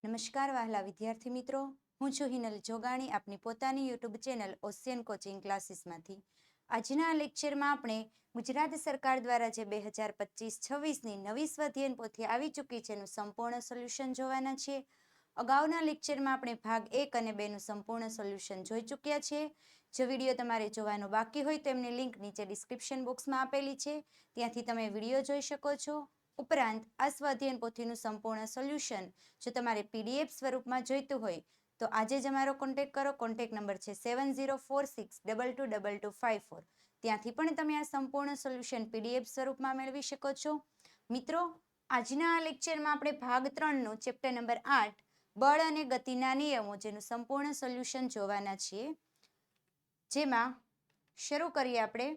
નમસ્કાર વહાલા વિદ્યાર્થી મિત્રો, હું છું હિનલ જોગાણી, આપની પોતાની યુટ્યુબ ચેનલ ઓશિયન કોચિંગ ક્લાસીસમાંથી. આજના આ લેક્ચરમાં આપણે ગુજરાત સરકાર દ્વારા જે 2025-26ની નવી સ્વાધ્યાયન પોથી આવી ચૂકી છે એનું સંપૂર્ણ સોલ્યુશન જોવાના છીએ. અગાઉના લેક્ચરમાં આપણે ભાગ 1 અને 2નું સંપૂર્ણ સોલ્યુશન જોઈ ચૂક્યા છીએ. જો વિડીયો તમારે જોવાનો બાકી હોય તો એમની લિંક નીચે ડિસ્ક્રિપ્શન બોક્સમાં આપેલી છે, ત્યાંથી તમે વિડીયો જોઈ શકો છો. ઉપરાંત આ સ્વાધ્યાયન પોથીનું સંપૂર્ણ સોલ્યુશન જો તમારે પીડીએફ સ્વરૂપમાં જોઈતું હોય તો આજે જ અમારો કોન્ટેક્ટ કરો. કોન્ટેક્ટ નંબર છે 7046222254. ત્યાંથી પણ તમે આ સંપૂર્ણ સોલ્યુશન પીડીએફ સ્વરૂપમાં મેળવી શકો છો. મિત્રો, આજના આ લેક્ચરમાં આપણે ભાગ 3નું ચેપ્ટર નંબર 8 બળ અને ગતિના નિયમો જેનું સંપૂર્ણ સોલ્યુશન જોવાના છીએ. જેમાં શરૂ કરીએ આપણે.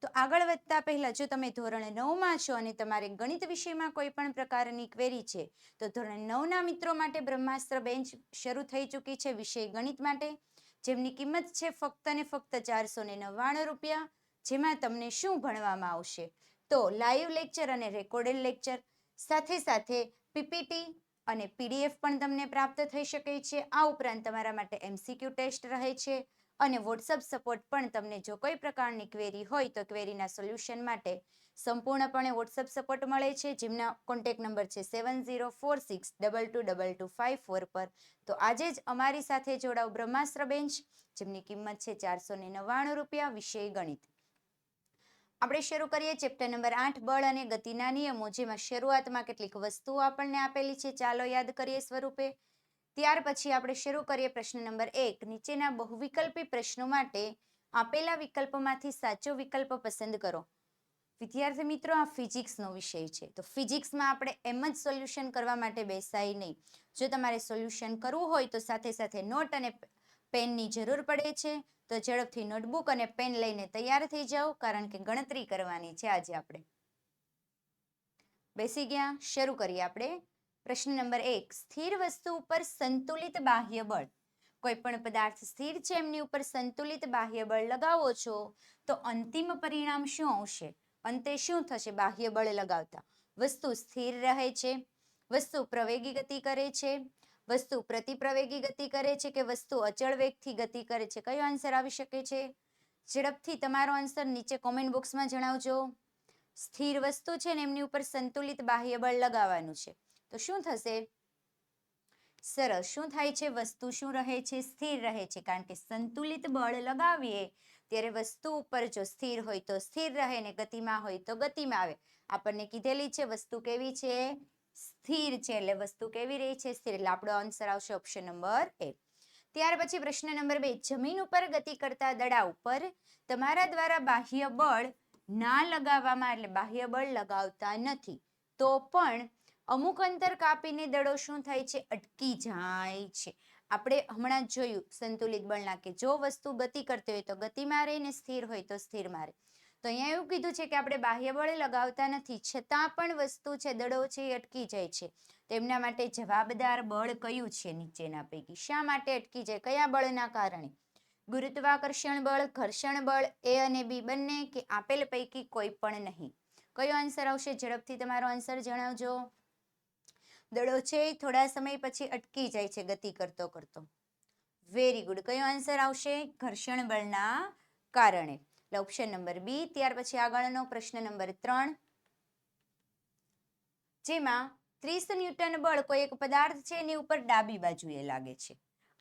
તો આગળ વધતા પહેલા જો તમે ધોરણ 9માં છો અને તમારે ગણિત વિષયમાં કોઈ પણ પ્રકારની ક્વેરી છે તો ધોરણ 9ના મિત્રો માટે બ્રહ્માસ્ત્ર બેન્ચ શરૂ થઈ ચૂકી છે વિષય ગણિત માટે, જેમની કિંમત છે ફક્ત ને ફક્ત 499 રૂપિયા. જેમાં તમને શું ભણવામાં આવશે તો લાઈવ લેક્ચર અને રેકોર્ડેડ લેક્ચર, સાથે સાથે પીપીટી અને પીડીએફ પણ તમને પ્રાપ્ત થઈ શકે છે. આ ઉપરાંત તમારા માટે એમસીક્યુ ટેસ્ટ રહે છે અને વોટ્સઅપ સપોર્ટ પણ. તમને જો કોઈ પ્રકારની ક્વેરી હોય તો ક્વેરીના સોલ્યુશન માટે સંપૂર્ણપણે વોટ્સઅપ સપોર્ટ મળે છે, જેમના કોન્ટેક્ટ નંબર છે 7046222254 પર. તો આજે જ અમારી સાથે જોડાઓ બ્રહ્માસ્ત્ર બેન્ચ, જેમની કિંમત છે 499 રૂપિયા, વિષય ગણિત. આપણે શરૂ કરીએ ચેપ્ટર નંબર 8 બળ અને ગતિના નિયમો, જેમાં શરૂઆતમાં કેટલીક વસ્તુઓ આપણને આપેલી છે, ચાલો યાદ કરીએ સ્વરૂપે. ત્યાર પછી આપણે શરૂ કરીએ પ્રશ્ન નંબર 1. નીચેના બહુવિકલ્પી પ્રશ્નો માટે આપેલા વિકલ્પોમાંથી સાચો વિકલ્પ પસંદ કરો. વિદ્યાર્થી મિત્રો, આ ફિઝિક્સનો વિષય છે તો ફિઝિક્સમાં આપણે એમ જ સોલ્યુશન કરવા માટે બેસાય નહીં. જો તમારે સોલ્યુશન કરવું હોય તો સાથે સાથે નોટ અને પેનની જરૂર પડે છે. તો ઝડપથી નોટબુક અને પેન લઈને તૈયાર થઈ જાઓ, કારણ કે ગણતરી કરવાની છે આજે આપણે. બેસી ગયા? શરૂ કરીએ આપણે. પ્રશ્ન નંબર 1. સ્થિર વસ્તુ ઉપર સંતુલિત બાહ્ય બળ. કોઈ પણ પદાર્થ સ્થિર છે એમની ઉપર સંતુલિત બાહ્ય બળ લગાવો છો તો અંતિમ પરિણામ શું આવશે? અંતે શું થશે? બાહ્ય બળ લગાવતા વસ્તુ સ્થિર રહે છે, વસ્તુ પ્રવેગી ગતિ કરે છે, વસ્તુ પ્રતિપ્રવેગી ગતિ કરે છે કે વસ્તુ અચળ વેગથી ગતિ કરે છે? કયો આન્સર આવી શકે છે? ઝડપથી તમારો આન્સર નીચે કોમેન્ટ બોક્સમાં જણાવજો. સ્થિર વસ્તુ છે ને એમની ઉપર સંતુલિત બાહ્ય બળ લગાવવાનું છે તો શું થશે? સરસ. શું થાય છે? વસ્તુ શું રહે છે? સ્થિર રહે છે, કારણ કે સંતુલિત બળ લગાવીએ ત્યારે વસ્તુ ઉપર જો સ્થિર હોય તો સ્થિર રહે ને ગતિમાં હોય તો ગતિમાં આવે. આપણને કીધેલી છે વસ્તુ કેવી છે? સ્થિર છે. એટલે વસ્તુ કેવી રહી છે? સ્થિર. એટલે આપણો આન્સર આવશે ઓપ્શન નંબર એ. ત્યાર પછી પ્રશ્ન નંબર 2. જમીન ઉપર ગતિ કરતા દડા ઉપર તમારા દ્વારા બાહ્ય બળ ના લગાવવામાં, એટલે બાહ્ય બળ લગાવતા નથી તો પણ અમુક અંતર કાપીને દડો શું થાય છે? અટકી જાય છે. આપણે હમણાં જોયું સંતુલિત બળના કે જો વસ્તુ ગતિ કરતી હોય તો ગતિમાં રહે ને સ્થિર હોય તો સ્થિર મારે. તો અહીંયા એવું કીધું છે કે આપણે બાહ્ય બળ લગાવતા નથી છતાં પણ વસ્તુ છે, દડો છે, એ અટકી જાય છે. તેમના માટે જવાબદાર બળ કયું છે નીચેના પૈકી? શા માટે અટકી જાય? કયા બળના કારણે? ગુરુત્વાકર્ષણ બળ, ઘર્ષણ બળ, એ અને બી બંને, કે આપેલ પૈકી કોઈ પણ નહીં? કયો આન્સર આવશે? ઝડપથી તમારો આન્સર જણાવજો. દડો છે થોડા સમય પછી અટકી જાય છે ગતિ કરતો કરતો. Very good. કયો આન્સર આવશે? ઘર્ષણ બળના કારણે. એટલે ઓપ્શન નંબર બી. ત્યાર પછી આગળનો પ્રશ્ન નંબર 3, જેમાં 30 ન્યૂટન બળ કોઈ એક પદાર્થ છે એની ઉપર ડાબી બાજુએ લાગે છે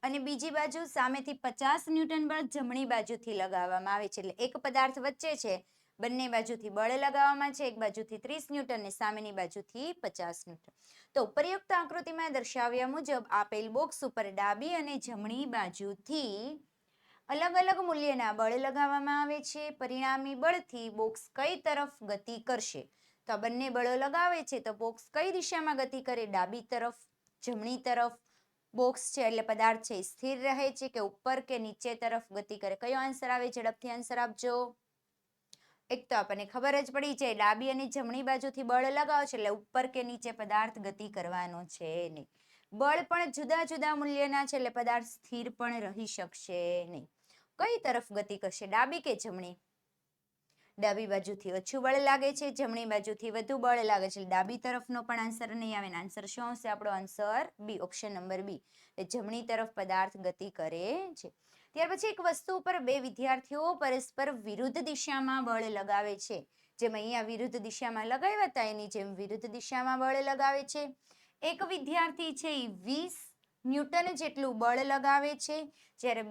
અને બીજી બાજુ સામેથી 50 ન્યૂટન બળ જમણી બાજુથી લગાવવામાં આવે છે. એટલે એક પદાર્થ વચ્ચે છે, બંને બાજુથી બળ લગાવવામાં છે, એક બાજુથી 30 ન્યૂટન ને સામેની બાજુથી 50 ન્યૂટન. તો ઉપરોક્ત આકૃતિમાં દર્શાવ્યા મુજબ આપેલ બોક્સ ઉપર ડાબી અને જમણી બાજુથી અલગ અલગ મૂલ્યના બળ લગાવવામાં આવે છે. પરિણામી બળથી બોક્સ કઈ તરફ ગતિ કરશે? તો આ બંને બળો લગાવે છે તો બોક્સ કઈ દિશામાં ગતિ કરે? ડાબી તરફ, જમણી તરફ. બોક્સ છે એટલે પદાર્થ છે સ્થિર રહે છે કે ઉપર કે નીચે તરફ ગતિ કરે? કયો આન્સર આવે? ઝડપથી આન્સર આપજો. એક તો આપણને ખબર જ પડી જાય ડાબી અને જમણી બાજુથી બળ લગાવો છે એટલે ઉપર કે નીચે પદાર્થ ગતિ કરવાનો છે નહીં. બળ પણ જુદા જુદા મૂલ્યના છે એટલે પદાર્થ સ્થિર પણ રહી શકશે નહીં. કઈ તરફ ગતિ કરશે? ડાબી કે જમણી? ડાબી બાજુથી ઓછું બળ લાગે છે, જમણી બાજુથી વધુ બળ લાગે છે. ડાબી તરફનો પણ આન્સર નહીં આવે. આન્સર શું આવશે? આપણો answer B, option number B. જમણી તરફ પદાર્થ ગતિ કરે છે. ત્યાર પછી એક વસ્તુ ઉપર બે વિદ્યાર્થીઓ પરસ્પર વિરુદ્ધ દિશામાં બળ લગાવે છે. જેમ અહીંયા વિરુદ્ધ દિશામાં લગાવ્યા હતા એની જેમ વિરુદ્ધ દિશામાં બળ લગાવે છે. એક વિદ્યાર્થી છે એ 20 ન્યૂટન જેટલું બળ લગાવે છે, જ્યારે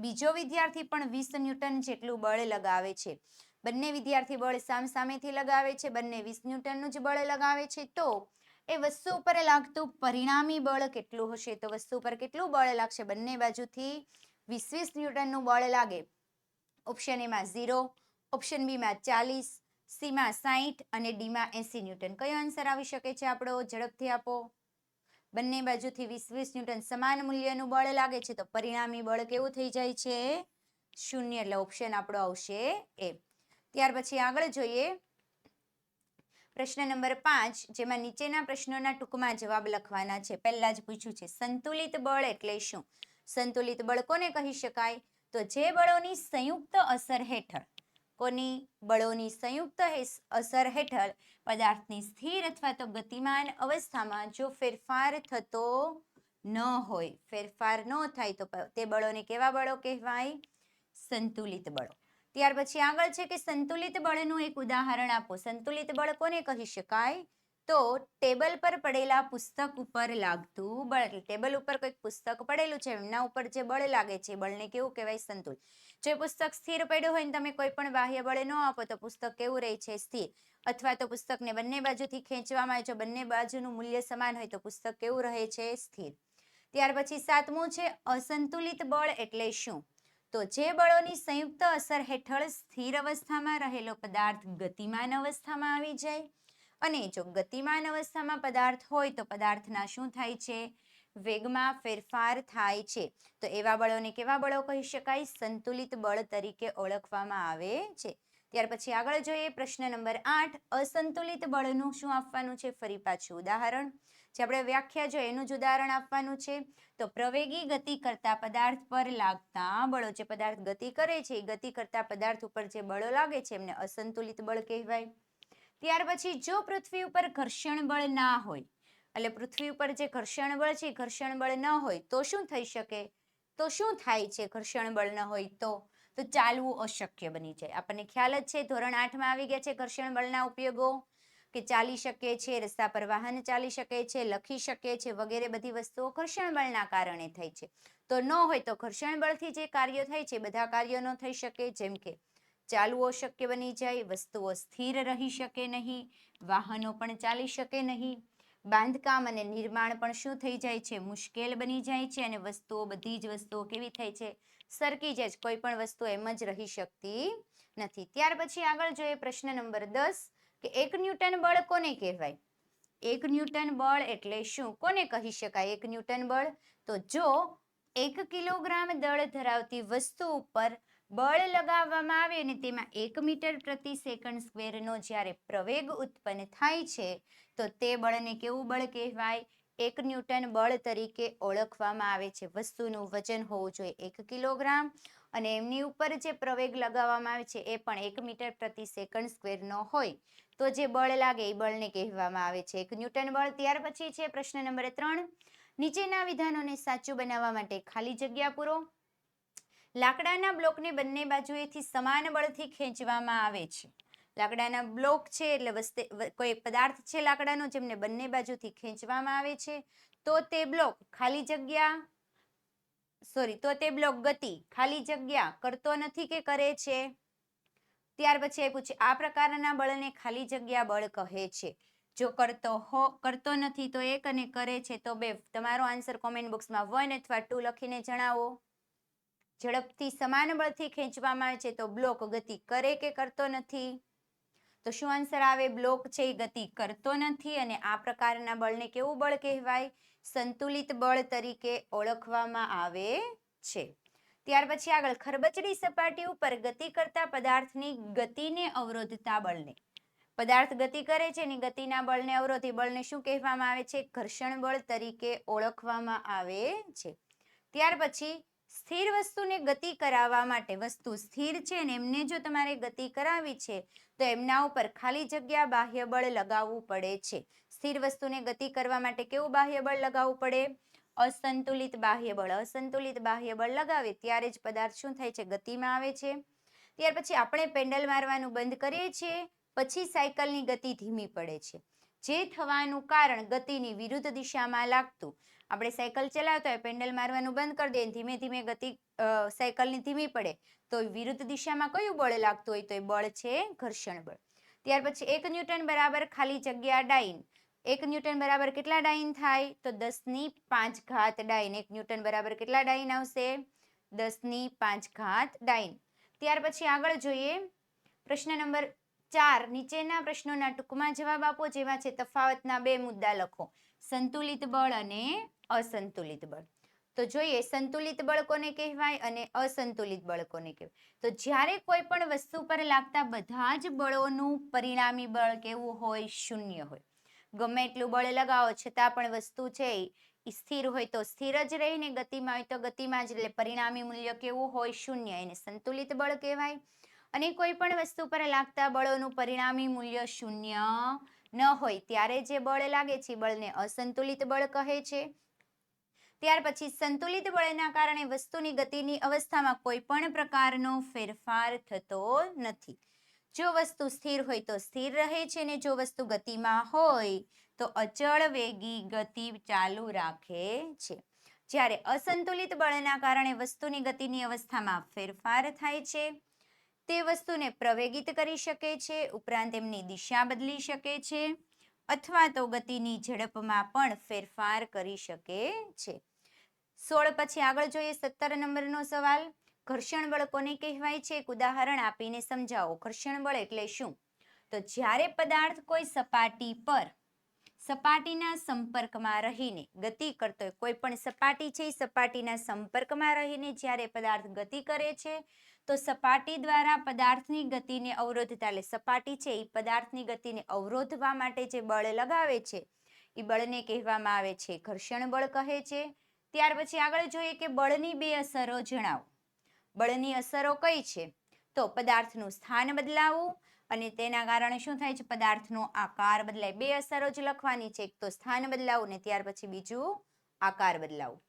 બીજો વિદ્યાર્થી પણ 20 ન્યૂટન જેટલું બળ લગાવે છે. બંને વિદ્યાર્થી બળ સામસામેથી લગાવે છે, બંને 20 ન્યૂટનનું જ બળ લગાવે છે. તો એ વસ્તુ ઉપર લાગતું પરિણામી બળ કેટલું હશે? તો વસ્તુ પર કેટલું બળ લાગશે? બંને બાજુથી 20 ન્યૂટનનું બળ લાગે. ઓપ્શન એ માં 0, ઓપ્શન બી માં 40, સી માં 60 અને ડી માં 80 ન્યૂટન. કયો આન્સર આવી શકે છે આપણો? ઝડપથી આપો. બંને બાજુથી 20 ન્યૂટન સમાન મૂલ્યનું બળ લાગે છે, તો પરિણામી બળ કેવું થઈ જાય છે? 0. એટલે ઓપ્શન આપણો આવશે એ. ત્યાર પછી આગળ જોઈએ પ્રશ્ન નંબર 5, જેમાં નીચેના પ્રશ્નોના ટૂંકમાં જવાબ લખવાના છે. પહેલા જ પૂછ્યું છે સંતુલિત બળ એટલે શું? સંતુલિત બળ કોને કહી શકાય? તો જે બળોની સંયુક્ત અસર હેઠળ, કોની? બળોની સંયુક્ત અસર હેઠળ પદાર્થની સ્થિર અથવા તો ગતિમાન અવસ્થામાં જો ફેરફાર થતો ન હોય, ફેરફાર ન થાય તો તે બળોને કેવા બળો કહેવાય? સંતુલિત બળો. ત્યાર પછી આગળ છે કે સંતુલિત બળનું એક ઉદાહરણ આપો. સંતુલિત બળ કોને કહી શકાય? તો ટેબલ પર પડેલા પુસ્તક ઉપર લાગતું બળ. એટલે ટેબલ ઉપર કોઈક પુસ્તક પડેલું છે, એમના ઉપર જે બળ લાગે છે બળને કેવું કહેવાય? સંતુલિત. જો પુસ્તક સ્થિર પડ્યું હોય ને તમે કોઈ પણ બાહ્ય બળ ન આપો તો પુસ્તક કેવું રહે છે? સ્થિર. અથવા તો પુસ્તકને બંને બાજુથી ખેંચવામાં આવે, જો બંને બાજુનું મૂલ્ય સમાન હોય તો પુસ્તક કેવું રહે છે? સ્થિર. ત્યાર પછી 7મું છે અસંતુલિત બળ એટલે શું? તો જે બળોની સંયુક્ત અસર હેઠળ સ્થિર અવસ્થામાં રહેલો પદાર્થ ગતિમાન અવસ્થામાં આવી જાય, અને જો ગતિમાન અવસ્થામાં પદાર્થ હોય તો પદાર્થના શું થાય છે? વેગમાં ફેરફાર થાય છે. તો એવા બળોને કેવા બળો કહી શકાય? સંતુલિત બળ તરીકે ઓળખવામાં આવે છે. ત્યાર પછી આગળ જોઈએ પ્રશ્ન નંબર 8, અસંતુલિત બળનું શું આપવાનું છે? ફરી પાછું ઉદાહરણ. જે આપણે વ્યાખ્યા જોઈએ એનું જ ઉદાહરણ આપવાનું છે. તો પ્રવેગી ગતિ કરતા પદાર્થ પર લાગતા બળો, જે પદાર્થ ગતિ કરે છે એ ગતિ કરતા પદાર્થ ઉપર જે બળો લાગે છે એમને અસંતુલિત બળ કહેવાય. ત્યાર પછી જો પૃથ્વી ઉપર ઘર્ષણ બળ ના હોય, એટલે પૃથ્વી ઉપર જે ઘર્ષણ બળ છે ઘર્ષણ બળ ન હોય તો શું થઈ શકે? તો શું થાય છે ઘર્ષણ બળ ન હોય તો ચાલવું અશક્ય બની જાય. આપણને ખ્યાલ જ છે, ધોરણ 8માં આવી ગયા છે ઘર્ષણ બળના ઉપયોગો, કે ચાલી શકે છે, રસ્તા પર વાહન ચાલી શકે છે, લખી શકે છે, વગેરે બધી વસ્તુઓ ઘર્ષણ બળના કારણે થાય છે. તો ન હોય તો ઘર્ષણ બળથી જે કાર્યો થાય છે બધા કાર્યો ન થઈ શકે. જેમ કે ચાલવું અશક્ય બની જાય, વસ્તુઓ સ્થિર રહી શકે નહીં, વાહનો પણ ચાલી શકે નહીં, બાંધકામ અને નિર્માણ પણ શું થઈ જાય છે? મુશ્કેલ બની જાય છે, અને વસ્તુઓ, બધી જ વસ્તુઓ કેવી થાય છે? સરકી જાય છે. કોઈ પણ વસ્તુ એમ જ રહી શકતી નથી. ત્યાર પછી આગળ જોઈએ પ્રશ્ન નંબર 10, કે 1 ન્યૂટન બળ કોને કહેવાય? 1 ન્યૂટન બળ એટલે શું? કોને કહી શકાય 1 ન્યૂટન બળ? તો જો 1 કિલોગ્રામ દળ ધરાવતી વસ્તુ ઉપર બળ લગાવવામાં આવે અને તેમાં 1 મીટર પ્રતિ સેકન્ડ સ્ક્વેરનો જ્યારે પ્રવેગ ઉત્પન્ન થાય છે તો તે બળને કેવું બળ કહેવાય? 1 ન્યૂટન બળ તરીકે ઓળખવામાં આવે છે. વસ્તુનું વજન હોવું જોઈએ 1 કિલોગ્રામ અને એમની ઉપર જે પ્રવેગ લગાવવામાં આવે છે એ પણ 1 મીટર પ્રતિ સેકન્ડ સ્ક્વેરનો હોય તો જે બળ લાગે એ બળને કહેવામાં આવે છે 1 ન્યૂટન બળ. ત્યાર પછી છે પ્રશ્ન નંબર 3, નીચેના વિધાનોને સાચું બનાવવા માટે ખાલી જગ્યા પૂરો. લાકડાના બ્લોકને બંને બાજુએથી સમાન બળથી ખેંચવામાં આવે છે. લાકડાના બ્લોક છે એટલે કોઈ પદાર્થ છે લાકડાનો જેમને બંને બાજુથી ખેંચવામાં આવે છે, તો તે બ્લોક ગતિ ખાલી જગ્યા કરતો નથી કે કરે છે? ત્યાર પછી આપ્યું છે આ પ્રકારના બળને ખાલી જગ્યા બળ કહે છે. જો કરતો નથી તો 1 અને કરે છે તો 2. તમારો આન્સર કોમેન્ટ બોક્સમાં 1 અથવા 2 લખીને જણાવો. ઝડપથી સમાન બળથી ખેંચવામાં આવે છે તો બ્લોક ગતિ કરે કે કરતો નથી? તો શું આન્સર આવે? બ્લોક છે એ ગતિ કરતો નથી, અને આ પ્રકારના બળને કેવું બળ કહેવાય? સંતુલિત બળ તરીકે ઓળખવામાં આવે છે. ત્યાર પછી આગળ ખરબચડી સપાટી ઉપર ગતિ કરતા પદાર્થની ગતિને અવરોધતા બળને, પદાર્થ ગતિ કરે છે એની ગતિના બળને અવરોધી બળને શું કહેવામાં આવે છે? ઘર્ષણ બળ તરીકે ઓળખવામાં આવે છે. ત્યાર પછી સ્થિર વસ્તુને ગતિ કરાવવા માટે, વસ્તુ સ્થિર છે ને એમને જો તમારે ગતિ કરાવવી છે તો એમના ઉપર ખાલી જગ્યા બાહ્ય બળ લગાવવું પડે છે. સ્થિર વસ્તુને ગતિ કરવા માટે કેવું બાહ્ય બળ લગાવવું પડે? અસંતુલિત બાહ્ય બળ. અસંતુલિત બાહ્ય બળ લગાવે ત્યારે જ પદાર્થ શું થાય છે? ગતિમાં આવે છે. ત્યાર પછી આપણે પેન્ડલ મારવાનું બંધ કરીએ છીએ, પછી સાયકલની ગતિ ધીમી પડે છે. જે થવાનું કારણ ગતિની વિરુદ્ધ દિશામાં લાગતું. આપણે સાયકલ ચલાવતા હોય, પેન્ડલ મારવાનું બંધ કરી દઈએ, ધીમે ધીમે ગતિ સાયકલની ધીમી પડે તો વિરુદ્ધ દિશામાં કયું બળ લાગતું હોય? તો એ બળ છે ઘર્ષણ બળ. ત્યાર પછી 1 ન્યૂટન બરાબર ખાલી જગ્યા ડાઈન. 1 ન્યૂટન બરાબર કેટલા ડાઈન થાય? તો 10⁵ ડાઈન. 1 ન્યૂટન બરાબર કેટલા ડાઈન આવશે? 10⁵ ડાઈન. ત્યાર પછી આગળ જોઈએ પ્રશ્ન નંબર 4. નીચેના પ્રશ્નોના ટૂંકમાં જવાબ આપો, જેમાં છે તફાવતના 2 મુદ્દા લખો. સંતુલિત બળ અને અસંતુલિત બળ. તો જોઈએ સંતુલિત બળ કોને કહેવાય અને અસંતુલિત બળ કોને કહેવાય. તો જ્યારે કોઈ પણ વસ્તુ પર લાગતા બધા જ બળોનું પરિણામી બળ કેવું હોય? શૂન્ય હોય. ગમે એટલું બળ લગાવો છતાં પણ વસ્તુ છે એ સ્થિર હોય તો સ્થિર જ રહીને, ગતિમાં હોય તો ગતિમાં જ, એટલે પરિણામી મૂલ્ય કેવું હોય? શૂન્ય. એને સંતુલિત બળ કહેવાય. અને કોઈ પણ વસ્તુ પર લાગતા બળોનું પરિણામી મૂલ્ય શૂન્ય ન હોય ત્યારે જે બળ લાગે છે બળને અસંતુલિત બળ કહે છે. ત્યાર પછી સંતુલિત બળના કારણે વસ્તુની ગતિની અવસ્થામાં કોઈ પણ પ્રકારનો ફેરફાર થતો નથી. જો વસ્તુ સ્થિર હોય તો સ્થિર રહે છે, ને જો વસ્તુ ગતિમાં હોય તો અચળ વેગી ગતિ ચાલુ રાખે છે. જ્યારે અસંતુલિત બળના કારણે વસ્તુની ગતિની અવસ્થામાં ફેરફાર થાય છે. તે વસ્તુને પ્રવેગિત કરી શકે છે, ઉપરાંત એમની દિશા બદલી શકે છે, અથવા તો ગતિની ઝડપમાં પણ ફેરફાર કરી શકે છે. 16 પછી આગળ જોઈએ 17 નંબરનો સવાલ. ઘર્ષણ બળ કોને કહેવાય છે? એક ઉદાહરણ આપીને સમજાવો. ઘર્ષણ બળ એટલે શું? તો જ્યારે પદાર્થ કોઈ સપાટી પર સપાટીના સંપર્કમાં રહીને ગતિ કરતો હોય, કોઈ પણ સપાટી છે સપાટીના સંપર્કમાં રહીને જ્યારે પદાર્થ ગતિ કરે છે તો સપાટી દ્વારા પદાર્થની ગતિને અવરોધતા, એટલે સપાટી છે એ પદાર્થની ગતિને અવરોધવા માટે જે બળ લગાવે છે એ બળને કહેવામાં આવે છે ઘર્ષણ બળ કહે છે. ત્યાર પછી આગળ જોઈએ કે બળની 2 અસરો જણાવો. બળની અસરો કઈ છે? તો પદાર્થનું સ્થાન બદલાવું અને તેના કારણે શું થાય છે? પદાર્થનો આકાર બદલાય. 2 અસરો જ લખવાની છે, એક તો સ્થાન બદલાવું ને ત્યાર પછી બીજું આકાર બદલાવું.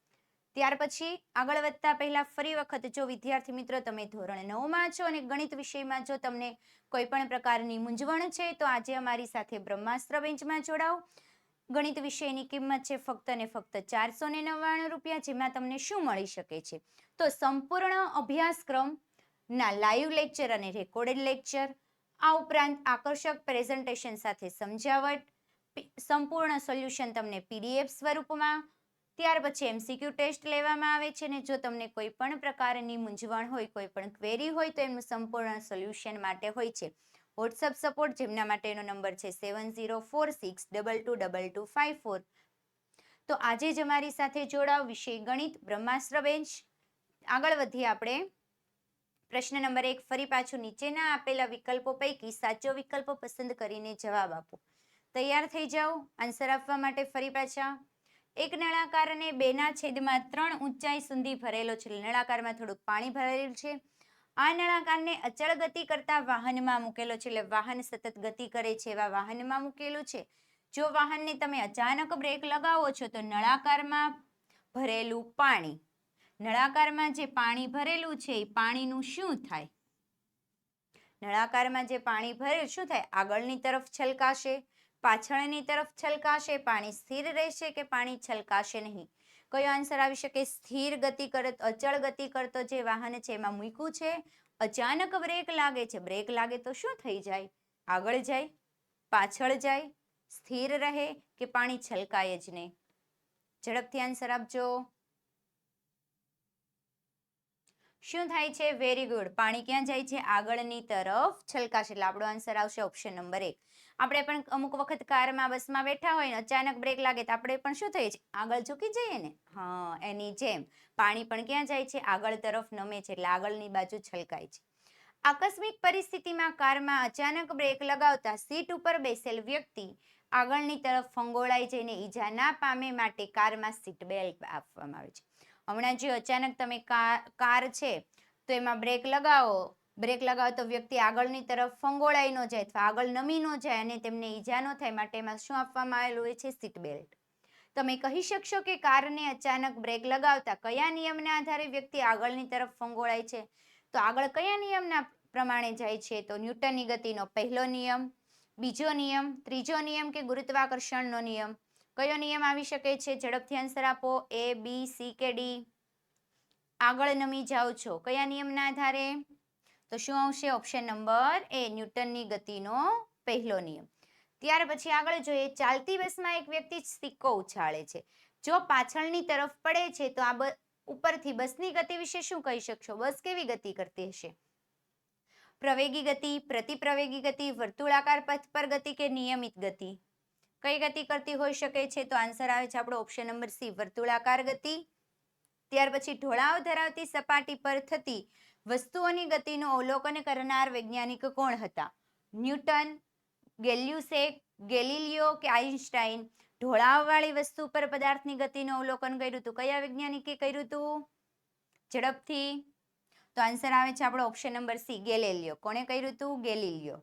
ત્યાર પછી આગળ વધતા પહેલા ફરી વખત, જો વિદ્યાર્થી મિત્રો તમે ધોરણ 9માં છો અને ગણિત વિષયમાં જો તમને કોઈ પણ પ્રકારની મૂંઝવણ છે તો આજે અમારી સાથે બ્રહ્માસ્ત્ર બેન્ચમાં જોડાઓ. ગણિત વિષયની કિંમત છે ફક્ત ને ફક્ત 499 રૂપિયા, જેમાં તમને શું મળી શકે છે? તો સંપૂર્ણ અભ્યાસક્રમના લાઈવ લેક્ચર અને રેકોર્ડેડ લેક્ચર, આ ઉપરાંત આકર્ષક પ્રેઝન્ટેશન સાથે સમજાવટ, સંપૂર્ણ સોલ્યુશન તમને PDF સ્વરૂપમાં, ત્યાર પછી MCQ ટેસ્ટ લેવામાં આવે છે. ને જો તમને કોઈ પણ પ્રકારની મૂંઝવણ હોય, કોઈ પણ ક્વેરી હોય તો એમનું સંપૂર્ણ સોલ્યુશન માટે હોય છે વોટ્સઅપ સપોર્ટ, જેમના માટેનો નંબર છે 7046222254. તો આજે જ અમારી સાથે જોડાવ. વિષય ગણિત, બ્રહ્માસ્ત્ર બેન્ચ. આગળ વધીએ આપણે પ્રશ્ન નંબર 1. ફરી પાછું નીચેના આપેલા વિકલ્પો પૈકી સાચો વિકલ્પ પસંદ કરીને જવાબ આપો. તૈયાર થઈ જાઓ આન્સર આપવા માટે. ફરી પાછા એક નળાકારને 2/3 ઊંચાઈ સુધી ભરેલો છે. નળાકારમાં થોડુંક પાણી ભરેલું છે. આ નળાકારને અચળ ગતિ કરતા વાહનમાં મૂકેલો છે, એટલે વાહન સતત ગતિ કરે છે એવા વાહનમાં મૂકેલું છે. જો વાહનને તમે અચાનક બ્રેક લગાવો છો તો નળાકારમાં ભરેલું પાણી, નળાકારમાં જે પાણી ભરેલું છે એ પાણીનું શું થાય? નળાકારમાં જે પાણી ભરેલું શું થાય? આગળની તરફ છલકાશે, પાછળની તરફ છલકાશે. પાણી સ્થિર રહેશે કે પાણી છલકાશે નહીં? કયો આન્સર આવી શકે? સ્થિર ગતિ કરતો, અચળ ગતિ કરતો જે વાહન છે એમાં મૂક્યું છે. અચાનક બ્રેક લાગે છે, બ્રેક લાગે તો શું થઈ જાય? આગળ જાય, પાછળ જાય, સ્થિર રહે કે પાણી છલકાય જ નહીં? ઝડપથી આન્સર આપજો. શું થાય છે? Very good. પાણી ક્યાં જાય છે? આગળની તરફ છલકાશે. એટલે આપણો આન્સર આવશે ઓપ્શન નંબર 1. આપણે પણ અમુક વખત કારમાં, બસમાં બેઠા હોય ને અચાનક બ્રેક લાગે તો આપણે પણ શું થઈએ છે? આગળ ઝૂકી જઈએ ને. હા, એની જેમ પાણી પણ ક્યાં જાય છે? આગળ તરફ નમે છે, એટલે આગળની બાજુ છલકાય છે. આકસ્મિક પરિસ્થિતિમાં કારમાં અચાનક બ્રેક લગાવતા સીટ ઉપર બેસેલ વ્યક્તિ આગળની તરફ ફંગોળાઈ જઈને ઈજા ના પામે માટે કારમાં સીટ બેલ્ટ આપવામાં આવે છે. હમણાં જે અચાનક તમે કાર છે તો એમાં બ્રેક લગાવો તો વ્યક્તિ આગળની તરફ ફંગોળાઈ ન જાય અથવા આગળ નમી ન જાય અને તેમને ઈજા ન થાય માટે એમાં શું આપવામાં આવેલું હોય છે? Seat belt. તમે કહી શકશો કે કારને અચાનક બ્રેક લગાવતા કયા નિયમના આધારે વ્યક્તિ આગળની તરફ ફંગોળાય છે? તો આગળ કયા નિયમના પ્રમાણે જાય છે? તો ન્યૂટનની ગતિનો પહેલો નિયમ, બીજો નિયમ, ત્રીજો નિયમ કે ગુરુત્વાકર્ષણનો નિયમ? કયો નિયમ આવી શકે છે? ઝડપથી આન્સર આપો. A, B, C કે D? આગળ નમી જાઓ છો કયા નિયમના આધારે? તો શું આવશે? ઓપ્શન નંબર A, ન્યૂટનની ગતિનો પહેલો નિયમ. ત્યાર પછી આગળ જોઈએ, ચાલતી બસમાં એક વ્યક્તિ સિક્કો ઉછાળે છે. જો પાછળની તરફ પડે છે તો આ ઉપરથી બસની ગતિ વિશે શું કહી શકશો? બસ કેવી ગતિ કરતી હશે? પ્રવેગી ગતિ, પ્રતિપ્રવેગી ગતિ, વર્તુળાકાર પથ પર ગતિ કે નિયમિત ગતિ? કઈ ગતિ કરતી હોઈ શકે છે? તો આન્સર આવે છે આપણો ઓપ્શન નંબર C, વર્તુળાકાર ગતિ. ત્યાર પછી ઢોળાવ ધરાવતી સપાટી પર થતી વસ્તુઓની ગતિનું અવલોકન કરનાર વૈજ્ઞાનિક કોણ હતા? ન્યૂટન, ગેલિલિયો કે આઈન્સ્ટાઈન? ઢોળાવવાળી વસ્તુ પર પદાર્થની ગતિનું અવલોકન કર્યું હતું. કયા વૈજ્ઞાનિકે કર્યું હતું? ઝડપથી. તો આન્સર આવે છે આપણો ઓપ્શન નંબર C, ગેલિલિયો. કોણે કર્યું હતું? ગેલિલિયો.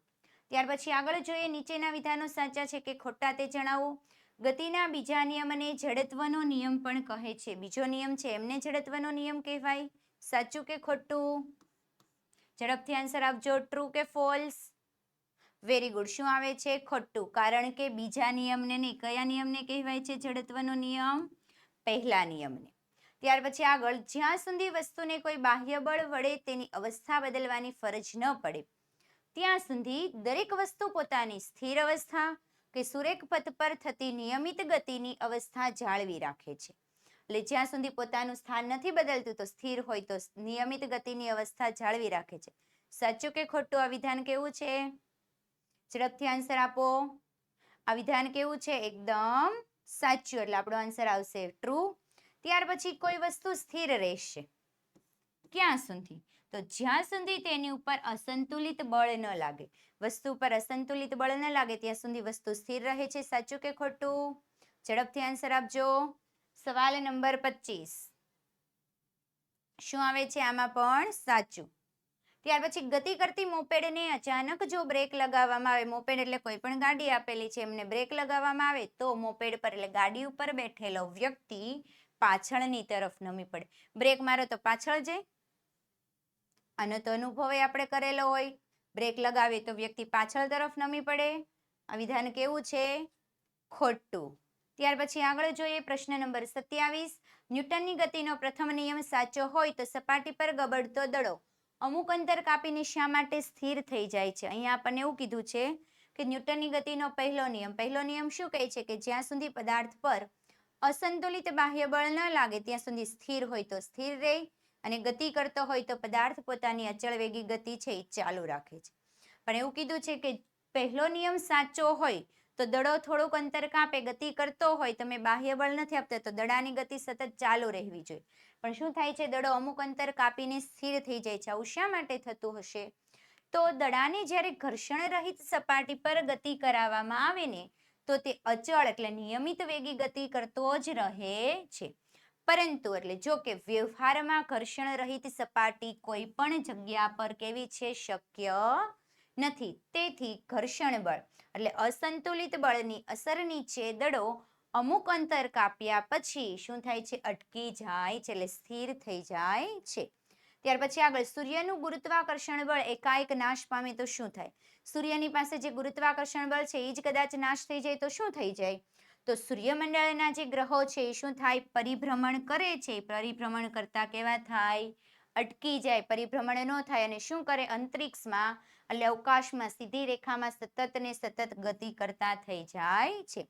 ત્યાર પછી આગળ જોઈએ, નીચેના વિધાનો સાચા છે કે ખોટા તે જણાવો. ગતિના બીજા નિયમને જડત્વનો નિયમ પણ કહે છે. બીજો નિયમ છે એમને જડત્વનો નિયમ કહેવાય. સાચું કે ખોટું? ઝડપથી આન્સર આપજો. ટ્રુ કે ફોલ્સ? Very good. શું આવે છે? ખોટું. કારણ કે બીજા નિયમને નહીં, કયા નિયમને કહેવાય છે જડત્વનો નિયમ? પહેલા નિયમને. ત્યાર પછી આગળ, જ્યાં સુધી વસ્તુને કોઈ બાહ્ય બળ વડે તેની અવસ્થા બદલવાની ફરજ ન પડે ત્યાં સુધી દરેક વસ્તુ પોતાની સ્થિર અવસ્થા કે સુરેખ પથ પર થતી નિયમિત ગતિની અવસ્થા જાળવી રાખે છે. એટલે જ્યાં સુધી પોતાનું સ્થાન નથી બદલતું તો સ્થિર હોય તો નિયમિત ગતિની અવસ્થા જાળવી રાખે છે. સાચું કે ખોટું? આ વિધાન કેવું છે? ઝડપથી આન્સર આપો. આ વિધાન કેવું છે? એકદમ સાચું. એટલે આપણો આન્સર આવશે ટ્રુ. ત્યાર પછી કોઈ વસ્તુ સ્થિર રહેશે ક્યાં સુધી? તો જ્યાં સુધી તેની ઉપર અસંતુલિત બળ ન લાગે. વસ્તુ પર અસંતુલિત બળ ન લાગે ત્યાં સુધી વસ્તુ સ્થિર રહે છે. સાચું કે ખોટું? ઝડપથી આન્સર આપજો. સવાલ નંબર 25 શું આવે છે? આમાં પણ સાચું. ત્યાર પછી ગતિ કરતી મોપેડને અચાનક જો બ્રેક લગાવવામાં આવે, મોપેડ એટલે કોઈ પણ ગાડી આપેલી છે, એમને બ્રેક લગાવવામાં આવે તો મોપેડ પર એટલે ગાડી ઉપર બેઠેલો વ્યક્તિ પાછળની તરફ નમી પડે. બ્રેક મારો તો પાછળ જાય. આનો તો અનુભવ આપણે કરેલો હોય. બ્રેક લગાવે તો વ્યક્તિ પાછળ તરફ નમી પડે. આ વિધાન કેવું છે? ખોટું. ત્યાર પછી આગળ જોઈએ, પ્રશ્ન નંબર 27. ન્યૂટનની ગતિનો પ્રથમ નિયમ સાચો હોય તો સપાટી પર ગબડતો દડો અમુક અંતર કાપીને શા માટે સ્થિર થઈ જાય છે? અહીંયા આપણને એવું કીધું છે કે ન્યૂટનની ગતિનો પહેલો નિયમ શું કહે છે? કે જ્યાં સુધી પદાર્થ પર અસંતુલિત બાહ્ય બળ ન લાગે ત્યાં સુધી સ્થિર હોય તો સ્થિર રહે અને ગતિ કરતો હોય તો પદાર્થ પોતાની અચળ વેગી ગતિ છે એ ચાલુ રાખે છે. પણ એવું કીધું છે કે પહેલો નિયમ સાચો હોય તો દડો થોડુંક અંતર કાપે, ગતિ કરતો હોય, તમે બાહ્ય બળ નથી આપતા તો દડાની ગતિ સતત ચાલુ રહેવી જોઈએ. પણ શું થાય છે? દડો અમુક અંતર કાપીને સ્થિર થઈ જાય છે. આવું શા માટે થતું હશે? તો દડાને જ્યારે ઘર્ષણ રહિત સપાટી પર ગતિ કરાવવામાં આવે ને તો તે અચળ એટલે નિયમિત વેગી ગતિ કરતો જ રહે છે. પરંતુ એટલે જો કે વ્યવહારમાં ઘર્ષણ રહિત સપાટી કોઈ પણ જગ્યા પર કેવી છે? શક્ય નથી. તેથી ઘર્ષણ બળ એટલે અસંતુલિત બળની અસર નીચે દડો અમુક અંતર કાપ્યા પછી શું થાય છે? અટકી જાય છે એટલે સ્થિર થઈ જાય છે. ત્યાર પછી આગળ, સૂર્યનું ગુરુત્વાકર્ષણ બળ એકાએક નાશ પામે તો શું થાય? સૂર્યની પાસે જે ગુરુત્વાકર્ષણ બળ છે એ જ કદાચ નાશ થઈ જાય તો શું થઈ જાય? તો સૂર્યમંડળના જે ગ્રહો છે એ શું થાય? પરિભ્રમણ કરે છે. પરિભ્રમણ કરતા કેવા થાય? અટકી જાય, પરિભ્રમણ ન થાય અને શું કરે? અંતરિક્ષમાં એટલે અવકાશમાં સીધી રેખામાં સતત ને સતત ગતિ કરતા થઈ જાય છે.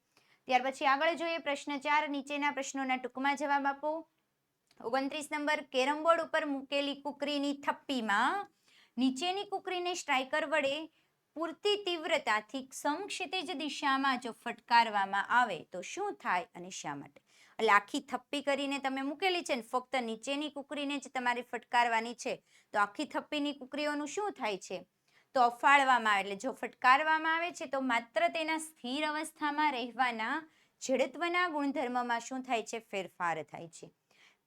ત્યાર પછી આગળ જોઈએ, પ્રશ્ન 4. નીચેના પ્રશ્નોના ટૂંકમાં જવાબ આપો. 29 નંબર, કેરમ બોર્ડ ઉપર મૂકેલી કુકરીની થપ્પીમાં નીચેની કુકરીને સ્ટ્રાઈકર વડે પૂરતી તીવ્રતાથી સમક્ષિતિજ દિશામાં જો ફટકારવામાં આવે તો શું થાય અને શા માટે? એટલે આખી થપ્પી કરીને તમે મૂકેલી છે ને ફક્ત નીચેની કુકરીને જ તમારે ફટકારવાની છે તો આખી થપ્પીની કુકરીઓનું શું થાય છે? તો અફાળવામાં આવે. એટલે જો ફટકારવામાં આવે છે તો માત્ર તેના સ્થિર અવસ્થામાં રહેવાના જડત્વના ગુણધર્મમાં શું થાય છે? ફેરફાર થાય છે.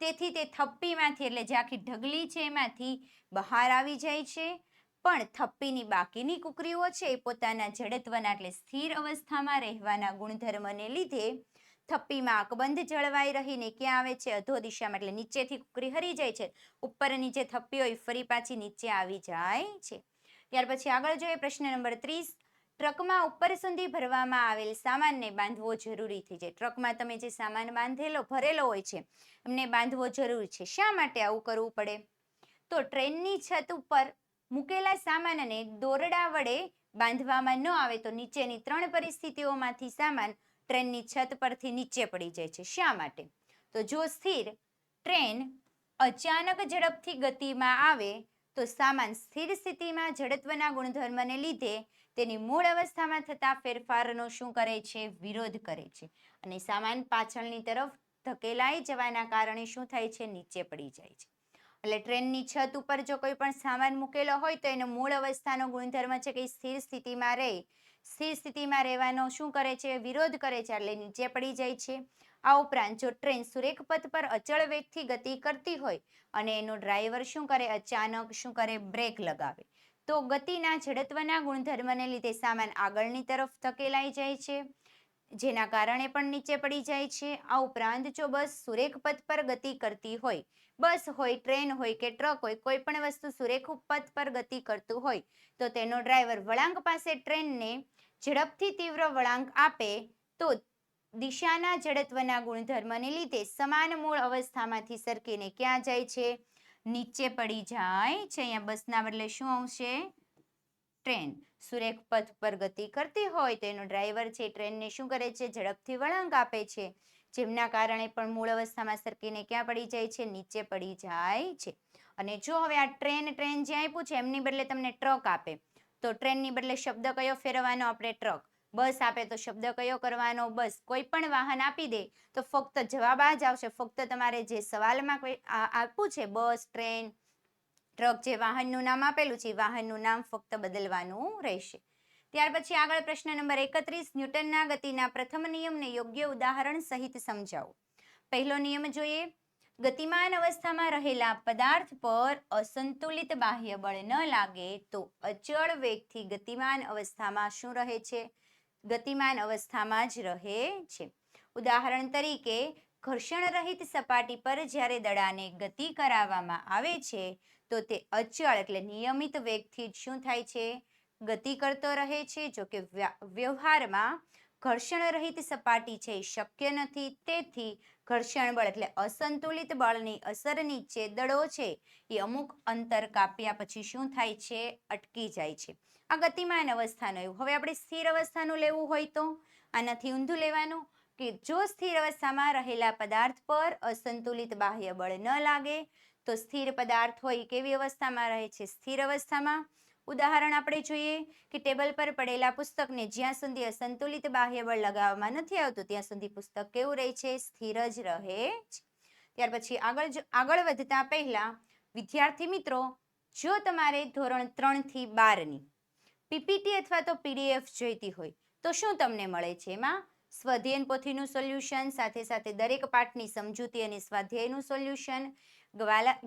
તેથી તે થપ્પીમાંથી એટલે જે આખી ઢગલી છે એમાંથી બહાર આવી જાય છે, પણ થપ્પીની બાકીની કુકરીઓ છે એ પોતાના જડત્વના એટલે સ્થિર અવસ્થામાં રહેવાના ગુણધર્મને લીધે થપ્પીમાં અકબંધ જળવાઈ રહીને ક્યાં આવે છે? અધો દિશામાં, એટલે નીચેથી કુકરી હરી જાય છે, ઉપરની જે થપ્પી હોય ફરી પાછી નીચે આવી જાય છે. ત્યાર પછી આગળ જોઈએ પ્રશ્ન નંબર 30. ટ્રકમાં ઉપર સુધી ભરવામાં આવેલ સામાનને બાંધવો જરૂરી થઈ જાય. ટ્રકમાં તમે જે સામાન ભરેલો હોય છે એમને બાંધવો જરૂરી છે. શા માટે આવું કરવું પડે? તો ટ્રેનની છત ઉપર મૂકેલા સામાનને દોરડા વડે બાંધવામાં ન આવે તો નીચેની 3 પરિસ્થિતિઓમાંથી સામાન ટ્રેનની છત પરથી નીચે પડી જાય છે. શા માટે? તો જો સ્થિર ટ્રેન અચાનક ઝડપથી ગતિમાં આવે તો સામાન સ્થિર સ્થિતિમાં જડત્વના ગુણધર્મને લીધે તેની મૂળ અવસ્થામાં થતા ફેરફારનો શું કરે છે? વિરોધ કરે છે, અને સામાન પાછળની તરફ ધકેલાઈ જવાના કારણે શું થાય છે? નીચે પડી જાય છે. એટલે ટ્રેનની છત ઉપર જો કોઈ પણ સામાન મૂકેલો હોય તો એનો મૂળ અવસ્થાનો ગુણધર્મ છે કે સ્થિર સ્થિતિમાં રહે. સ્થિર સ્થિતિમાં રહેવાનો શું કરે છે? વિરોધ કરે છે, એટલે નીચે પડી જાય છે. આ ઉપરાંત જો ટ્રેન સુરેખ પથ પર અચળ વેગથી ગતિ કરતી હોય અને એનો ડ્રાઈવર શું કરે? અચાનક શું કરે? બ્રેક લગાવે તો ગતિના જડત્વના ગુણધર્મને લીધે સામાન આગળની તરફ ધકેલાઈ જાય છે, જેના કારણે પણ નીચે પડી જાય છે. આ ઉપરાંત જો બસ સુરેખ પથ પર ગતિ કરતી હોય, બસ હોય, ટ્રેન હોય કે ટ્રક હોય, કોઈ પણ વસ્તુ સુરેખ પથ પર ગતિ કરતું હોય તો તેનો ડ્રાઈવર વળાંક પાસે ટ્રેનને ઝડપથી તીવ્ર વળાંક આપે તો દિશાના જડત્વના ગુણધર્મને લીધે સમાન મૂળ અવસ્થામાંથી સરકીને ક્યાં જાય છે? નીચે પડી જાય છે. અહીંયા બસના બદલે શું આવશે? ટ્રેન. સુરેખ પથ પર ગતિ કરતી હોય તો એનો ડ્રાઈવર છે ટ્રેનને શું કરે છે? ઝડપથી વળાંક આપે છે, જેમના કારણે પણ મૂળ અવસ્થામાં સરકીને ક્યાં પડી જાય છે? નીચે પડી જાય છે. અને જો હવે આ ટ્રેન જે આપ્યું છે એમની બદલે તમને ટ્રક આપે તો ટ્રેનની બદલે શબ્દ કયો ફેરવવાનો આપણે? ટ્રક. બસ આપે તો શબ્દ કયો કરવાનો? બસ. કોઈ પણ વાહન આપી દે તો ફક્ત જવાબ આ જ આવશે. ફક્ત તમારે જે સવાલમાં આપ્યું છે બસ, ટ્રેન, ટ્રક, જે વાહનનું નામ આપેલું છે એ વાહનનું નામ ફક્ત બદલવાનું રહેશે. ત્યાર પછી આગળ પ્રશ્ન નંબર 31. ન્યૂટનના ગતિના પ્રથમ નિયમને યોગ્ય ઉદાહરણ સહિત સમજાવો. પહેલો નિયમ જોઈએ. ગતિમાન અવસ્થામાં રહેલા પદાર્થ પર અસંતુલિત બાહ્ય બળ ન લાગે તો અચળ વેગથી ગતિમાન અવસ્થામાં શું રહે છે? ગતિમાન અવસ્થામાં જ રહે છે. ઉદાહરણ તરીકે ઘર્ષણ રહિત સપાટી પર જ્યારે દડાને ગતિ કરાવવામાં આવે છે તો તે અચળ એટલે નિયમિત વેગથી શું થાય છે? ગતિ કરતો રહે છે. જો કે વ્યવહારમાં ઘર્ષણ રહિત સપાટી છે એ શક્ય નથી, તેથી ઘર્ષણ બળ એટલે અસંતુલિત બળની અસર નીચે દડો છે એ અમુક અંતર કાપ્યા પછી શું થાય છે? અટકી જાય છે. આ ગતિમાન અવસ્થાનો એવું. હવે આપણે સ્થિર અવસ્થાનું લેવું હોય તો આનાથી ઊંધું લેવાનું કે જો સ્થિર અવસ્થામાં રહેલા પદાર્થ પર અસંતુલિત બાહ્ય બળ ન લાગે તો સ્થિર પદાર્થ હોય કેવી અવસ્થામાં રહે છે? સ્થિર અવસ્થામાં. ઉદાહરણ આપણે જોઈએ કે ટેબલ પર પડેલા પુસ્તકને જ્યાં સુધી અસંતુલિત બાહ્ય બળ લગાવવામાં નથી આવતું ત્યાં સુધી પુસ્તક કેવું રહે છે? સ્થિર જ રહે છે. ત્યાર પછી આગળ વધતા પહેલા વિદ્યાર્થી મિત્રો, જો તમારે ધોરણ 3 થી 12ની પીપીટી અથવા તો પીડીએફ જોઈતી હોય તો શું તમને મળે છે? એમાં સ્વાધ્યાયન પોથીનું સોલ્યુશન, સાથે સાથે દરેક પાઠની સમજૂતી અને સ્વાધ્યાયનું સોલ્યુશન,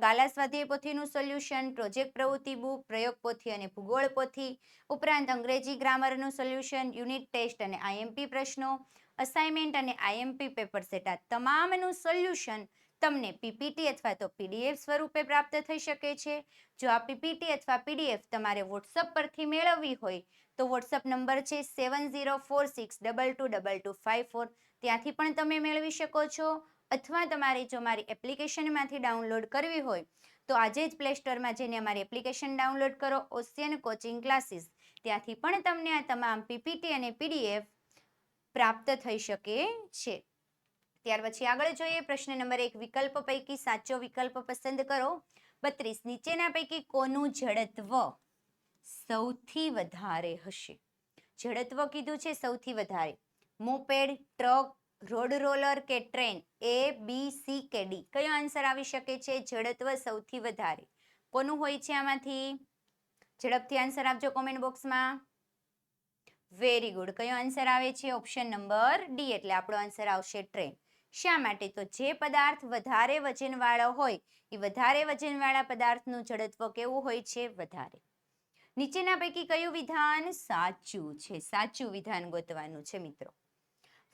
ગાલા સ્વાધ્યાય પોથીનું સોલ્યુશન, પ્રોજેક્ટ પ્રવૃત્તિ બુક, પ્રયોગ પોથી અને ભૂગોળ પોથી, ઉપરાંત અંગ્રેજી ગ્રામરનું સોલ્યુશન, યુનિટ ટેસ્ટ અને આઈએમપી પ્રશ્નો, અસાઇનમેન્ટ અને આઈએમપી પેપર સેટ, આ તમામનું સોલ્યુશન તમને પીપીટી અથવા તો પીડીએફ સ્વરૂપે પ્રાપ્ત થઈ શકે છે. જો આ પીપીટી અથવા પીડીએફ તમારે વોટ્સઅપ પરથી મેળવવી હોય તો વોટ્સઅપ નંબર છે 7046222254, ત્યાંથી પણ તમે મેળવી શકો છો. અથવા તમારે જો મારી એપ્લિકેશનમાંથી ડાઉનલોડ કરવી હોય તો આજે જ પ્લે સ્ટોરમાં જઈને અમારી એપ્લિકેશન ડાઉનલોડ કરો, ઓશિયન કોચિંગ ક્લાસીસ. ત્યાંથી પણ તમને આ તમામ પીપીટી અને પીડીએફ પ્રાપ્ત થઈ શકે છે. ત્યાર પછી આગળ જોઈએ પ્રશ્ન નંબર 1. વિકલ્પ પૈકી સાચો વિકલ્પ પસંદ કરો. 32. નીચેના પૈકી કોનું જડત્વ સૌથી વધારે હશે? જડત્વ કીધું છે સૌથી વધારે. મોપેડ, ટ્રક, રોડ રોલર કે ટ્રેન? A, B, C કે D? કયો આન્સર આવી શકે છે? જડત્વ સૌથી વધારે કોનું હોય છે આમાંથી? ઝડપથી આન્સર આપજો કોમેન્ટ બોક્સમાં. Very good. કયો આન્સર આવે છે? ઓપ્શન નંબર D, એટલે આપણો આન્સર આવશે ટ્રેન. શા માટે? તો જે પદાર્થ વધારે વજનવાળો હોય એ વધારે વજનવાળા પદાર્થનું જડત્વ કેવું હોય છે? વધારે. નીચેના પૈકી કયું વિધાન સાચું છે? સાચું વિધાન ગોતવાનું છે મિત્રો.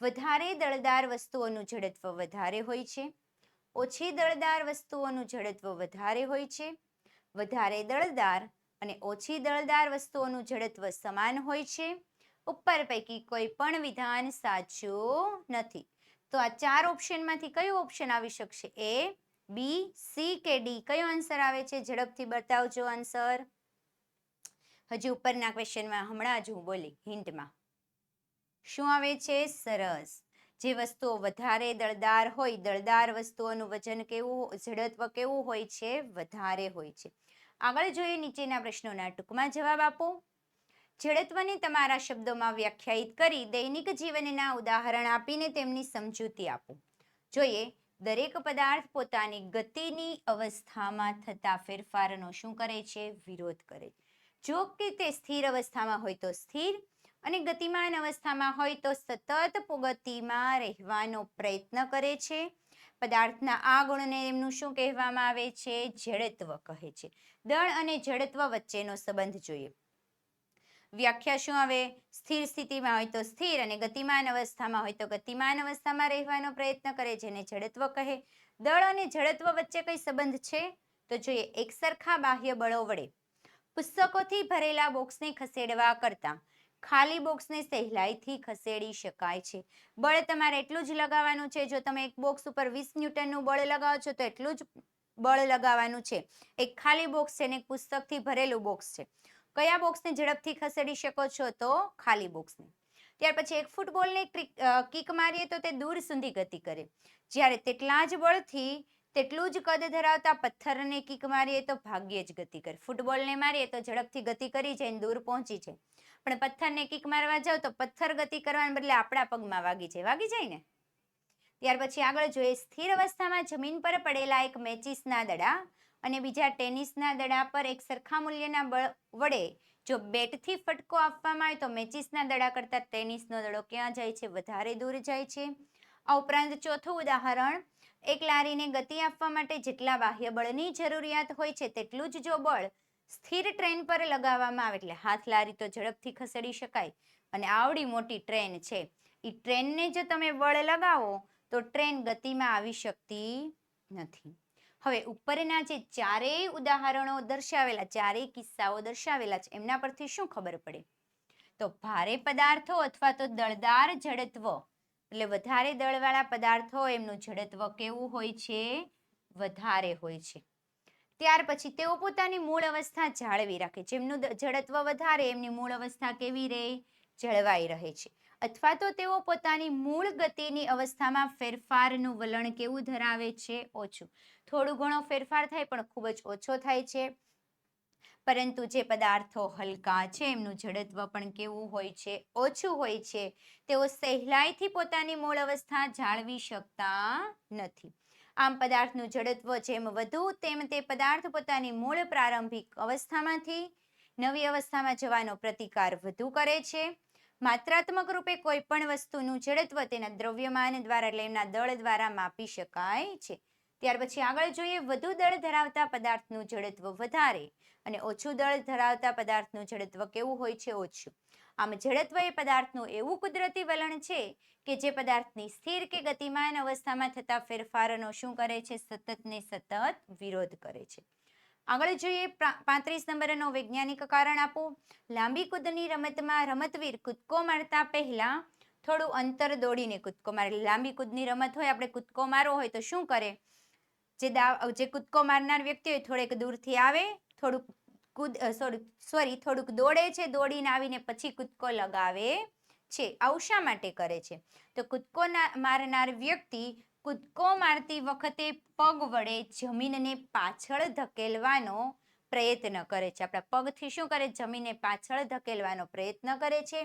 વધારે દળદાર વસ્તુઓનું જડત્વ વધારે હોય છે. ઓછી દળદાર વસ્તુઓનું જડત્વ વધારે હોય છે. વધારે દળદાર અને ઓછી દળદાર વસ્તુઓનું જડત્વ સમાન હોય છે. ઉપર પૈકી કોઈ પણ વિધાન સાચું નથી. તો આ 4 ઓપ્શનમાંથી કયું ઓપ્શન આવી શકશે? એ, બી, સી કે ડી? કયો આન્સર આવે છે? ઝડપથી બતાવજો આન્સર. હજી ઉપરના ક્વેશ્ચનમાં હમણાં જ હું બોલી હિન્ટમાં. શું આવે છે? સરસ. જે વસ્તુઓ વધારે દળદાર હોય, દળદાર વસ્તુઓનું વજન કેવું, જડત્વ કેવું હોય છે? વધારે હોય છે. આગળ જોઈએ નીચેના પ્રશ્નોના ટૂંકમાં જવાબ આપો. જડત્વને તમારા શબ્દોમાં વ્યાખ્યાયિત કરી દૈનિક જીવનના ઉદાહરણ આપીને તેમની સમજૂતી આપો. જોઈએ, દરેક પદાર્થ પોતાની ગતિની અવસ્થામાં થતા ફેરફારનો શું કરે છે? વિરોધ કરે છે. જો કે તે સ્થિર અવસ્થામાં હોય તો સ્થિર અને ગતિમાન અવસ્થામાં હોય તો સતત ગતિમાં રહેવાનો પ્રયત્ન કરે છે. પદાર્થના આ ગુણને એમનું શું કહેવામાં આવે છે? જડત્વ કહે છે. દળ અને જડત્વ વચ્ચેનો સંબંધ જોઈએ. વ્યાખ્યા શું આવે? સ્થિર સ્થિતિમાં હોય તો સ્થિર અને ગતિમાન અવસ્થામાં હોય તો ગતિમાન અવસ્થામાં રહેવાનો પ્રયત્ન કરે, જેને જડત્વ કહે. દળ અને જડત્વ વચ્ચે કઈ સંબંધ છે? તો જોઈએ, એકસરખા બાહ્ય બળો વડે પુસ્તકોથી ભરેલા બોક્સને ખસેડવા કરતાં ખાલી બોક્સને સહેલાઈથી ખસેડી શકાય છે. બળ તમારે એટલું જ લગાવવાનું છે. જો તમે એક બોક્સ ઉપર 20 ન્યૂટનનું બળ લગાવો છો તો એટલું જ બળ લગાવવાનું છે. એક ખાલી બોક્સ છે ને એક પુસ્તકથી ભરેલું બોક્સ છે. કયા બોક્સને ઝડપથી ખસેડી શકો છો? તો ખાલી બોક્સને. ત્યાર પછી એક ફૂટબોલને કિક મારીએ તો તે દૂર સુધી ગતિ કરે, જ્યારે તેટલા જ બળથી તેટલું જ કદ ધરાવતા પથ્થરને કિક મારીએ તો ભાગ્યે જ ગતિ કરે. ફૂટબોલને મારીએ તો ઝડપથી ગતિ કરી જાય, દૂર પહોંચી જાય. પણ પથ્થરને કિક મારવા જાવ તો પથ્થર ગતિ કરવાને બદલે આપણા પગમાં વાગી જાય ને. ત્યાર પછી આગળ જોઈએ, સ્થિર અવસ્થામાં જમીન પર પડેલા એક મેચિસના દડા અને બીજા ટેનિસના દડા પર એક સરખા મૂલ્યના બળ વડે જો બેટથી ફટકો આપવામાં આવે તો મેચિસના દડા કરતાં ટેનિસનો દડો ક્યાં જાય છે? વધારે દૂર જાય છે. આ ઉપરાંત ચોથું ઉદાહરણ, એક લારીને ગતિ આપવા માટે જેટલા બાહ્ય બળની જરૂરિયાત હોય છે તેટલું જ જો બળ સ્થિર ટ્રેન પર લગાવવામાં આવે, એટલે હાથ લારી તો ઝડપથી ખસેડી શકાય, અને આવડી મોટી ટ્રેન છે એ ટ્રેનને જો તમે બળ લગાવો તો ટ્રેન ગતિમાં આવી શકતી નથી. હવે ઉપરના જે ચારેય ઉદાહરણો દર્શાવેલા, ચારેય કિસ્સાઓ દર્શાવેલા છે એમના પરથી શું ખબર પડે? તો ભારે પદાર્થો અથવા તો દળદાર જડત્વ, એટલે વધારે દળવાળા પદાર્થો, એમનું જડત્વ કેવું હોય છે? વધારે હોય છે. ત્યાર પછી તેઓ પોતાની મૂળ અવસ્થા જાળવી રાખે. જેમનું જડત્વ વધારે એમની મૂળ અવસ્થા કેવી રહે? જળવાઈ રહે છે. અથવા તો તેઓ પોતાની મૂળ ગતિની અવસ્થામાં ફેરફારનું વલણ કેવું ધરાવે છે? ઓછું. થોડું ઘણો ફેરફાર થાય પણ ખૂબ જ ઓછો થાય છે. પરંતુ જે પદાર્થો હલકા છે એમનું જડત્વ પણ કેવું હોય છે? ઓછું હોય છે. તેઓ સહેલાઈથી પોતાની મૂળ અવસ્થા જાળવી શકતા નથી. આમ પદાર્થનું જડત્વ જેમ વધુ તેમ તે પદાર્થ પોતાની મૂળ પ્રારંભિક અવસ્થામાંથી નવી અવસ્થામાં જવાનો પ્રતિકાર વધુ કરે છે. માત્રાત્મક રૂપે કોઈ પણ વસ્તુનું જડત્વ તેના દ્રવ્યમાન દ્વારા, એટલે એમના દળ દ્વારા માપી શકાય છે. ત્યાર પછી આગળ જોઈએ, વધુ દળ ધરાવતા પદાર્થનું જડત્વ વધારે અને ઓછું દળ ધરાવતા પદાર્થનું જડત્વ કેવું હોય છે? ઓછું. આમ જડત્વ એ પદાર્થનું એવું કુદરતી વલણ છે કે જે પદાર્થની સ્થિર કે ગતિમાન અવસ્થામાં થતા ફેરફારોનો શું કરે છે? સતત ને સતત વિરોધ કરે છે. આગળ જોઈએ, 35 નંબરનો વૈજ્ઞાનિક કારણ આપો. લાંબી કૂદની રમતમાં રમતવીર કૂદકો મારતા પહેલા થોડું અંતર દોડીને કૂદકો મારે. લાંબી કૂદની રમત હોય, આપણે કૂદકો મારવો હોય તો શું કરે? જે કૂદકો મારનાર વ્યક્તિ હોય થોડેક દૂરથી આવે, થોડુંક દોડે છે, દોડીને આવીને પછી કૂદકો લગાવે છે. આવું શા માટે કરે છે? તો કૂદકો મારનાર વ્યક્તિ કૂદકો મારતી વખતે પગ વડે જમીનને પાછળ ધકેલવાનો પ્રયત્ન કરે છે. આપણા પગથી શું કરે? જમીનને પાછળ ધકેલવાનો પ્રયત્ન કરે છે.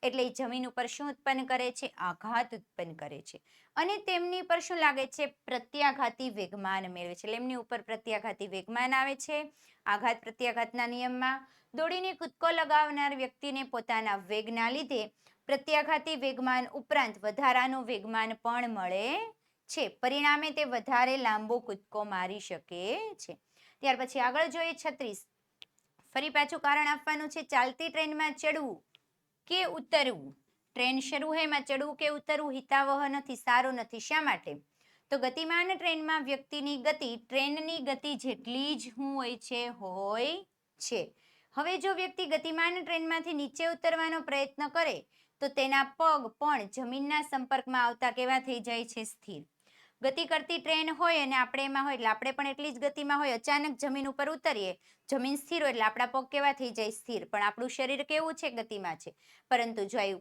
એટલે જમીન ઉપર શું ઉત્પન્ન કરે છે? આઘાત ઉત્પન્ન કરે છે. અને તેમની પર શું લાગે છે? પ્રત્યાઘાતી વેગમાન મેળવે છે. એટલે એમની ઉપર પ્રત્યાઘાતી વેગમાન આવે છે. આઘાત પ્રત્યાઘાતના નિયમમાં દોડીને કૂદકો લગાવનાર વ્યક્તિને પોતાના વેગના લીધે પ્રત્યાઘાતી વેગમાન ઉપરાંત વધારાનું વેગમાન પણ મળે છે, પરિણામે તે વધારે લાંબો કૂદકો મારી શકે છે. ત્યાર પછી આગળ જોઈએ 36. ફરી પાછું કારણ આપવાનું છે. ચાલતી ટ્રેનમાં ચડવું કે ઉતરવું. ટ્રેન શરૂ હોય એમાં ચડવું કે ઉતરવું હિતાવહ નથી, સારું નથી. શા માટે? તો ગતિમાન ટ્રેનમાં વ્યક્તિની ગતિ ટ્રેનની ગતિ જેટલી જ હોય છે. હવે જો વ્યક્તિ ગતિમાન ટ્રેનમાંથી નીચે ઉતરવાનો પ્રયત્ન કરે તો તેના પગ પણ જમીનના સંપર્કમાં આવતા કેવા થઈ જાય છે? સ્થિર. ગતિ કરતી ટ્રેન હોય અને આપણે એમાં હોય એટલે આપણે પણ એટલી જ ગતિમાં હોય, અચાનક જમીન ઉપર ઉતરીએ, જમીન સ્થિર હોય એટલે આપણા પગ કેવા થઈ જાય? સ્થિર. પણ આપણું શરીર કેવું છે? ગતિમાં છે.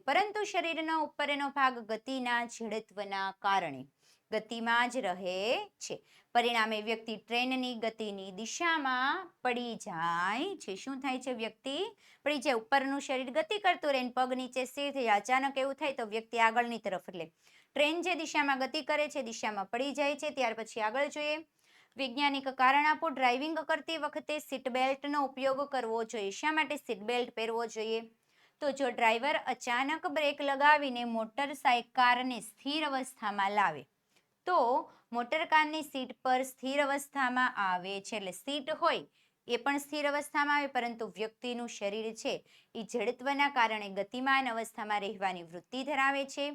પરંતુ શરીરનો ઉપરનો ભાગ ગતિના જડત્વના કારણે ગતિમાં જ રહે છે. પરિણામે વ્યક્તિ ટ્રેનની ગતિની દિશામાં પડી જાય છે. શું થાય છે? વ્યક્તિ પડી જાય. ઉપરનું શરીર ગતિ કરતું રહે, પગ નીચે સ્થિર થઈ જાય. અચાનક એવું થાય તો વ્યક્તિ આગળની તરફ, એટલે ટ્રેન જે દિશામાં ગતિ કરે છે દિશામાં પડી જાય છે. ત્યાર પછી આગળ જોઈએ વૈજ્ઞાનિક કારણ આપો. ડ્રાઇવિંગ કરતી વખતે સીટ બેલ્ટનો ઉપયોગ કરવો જોઈએ. શા માટે સીટ બેલ્ટ પહેરવો જોઈએ? તો જો ડ્રાઈવર અચાનક બ્રેક લગાવીને મોટરસાઇકલને સ્થિર અવસ્થામાં લાવે તો મોટરકારની સીટ પર સ્થિર અવસ્થામાં આવે છે, એટલે સીટ હોય એ પણ સ્થિર અવસ્થામાં આવે, પરંતુ વ્યક્તિનું શરીર છે એ જડત્વના કારણે ગતિમાન અવસ્થામાં રહેવાની વૃત્તિ ધરાવે છે.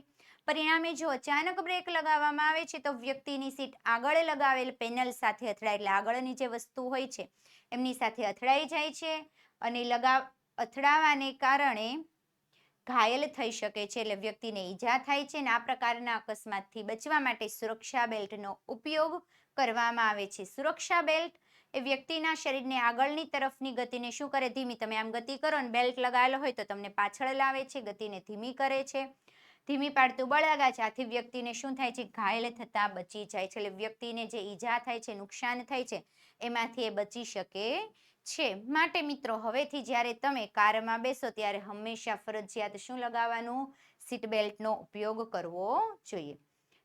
પરિણામે જો અચાનક બ્રેક લગાવવામાં આવે છે તો વ્યક્તિની સીટ આગળ લગાવેલ પેનલ સાથે અથડાય, એટલે આગળની જે વસ્તુ હોય છે એમની સાથે અથડાઈ જાય છે અને અથડાવાને કારણે ઘાયલ થઈ શકે છે, એટલે વ્યક્તિને ઈજા થાય છે. અને આ પ્રકારના અકસ્માતથી બચવા માટે સુરક્ષા બેલ્ટનો ઉપયોગ કરવામાં આવે છે. સુરક્ષા બેલ્ટ એ વ્યક્તિના શરીરને આગળની તરફની ગતિને શું કરે? ધીમી. તમે આમ ગતિ કરો અને બેલ્ટ લગાવેલો હોય તો તમને પાછળ લાવે છે, ગતિને ધીમી કરે છે. ધીમી પાડતું બળ લાગે છે. આથી વ્યક્તિને શું થાય છે? ઘાયલ થતા બચી જાય છે. એટલે વ્યક્તિને જે ઈજા થાય છે, નુકસાન થાય છે, એમાંથી એ બચી શકે છે. માટે મિત્રો હવેથી જ્યારે તમે કારમાં બેસો ત્યારે હંમેશા ફરજિયાત શું લગાવવાનું? સીટ બેલ્ટનો ઉપયોગ કરવો જોઈએ.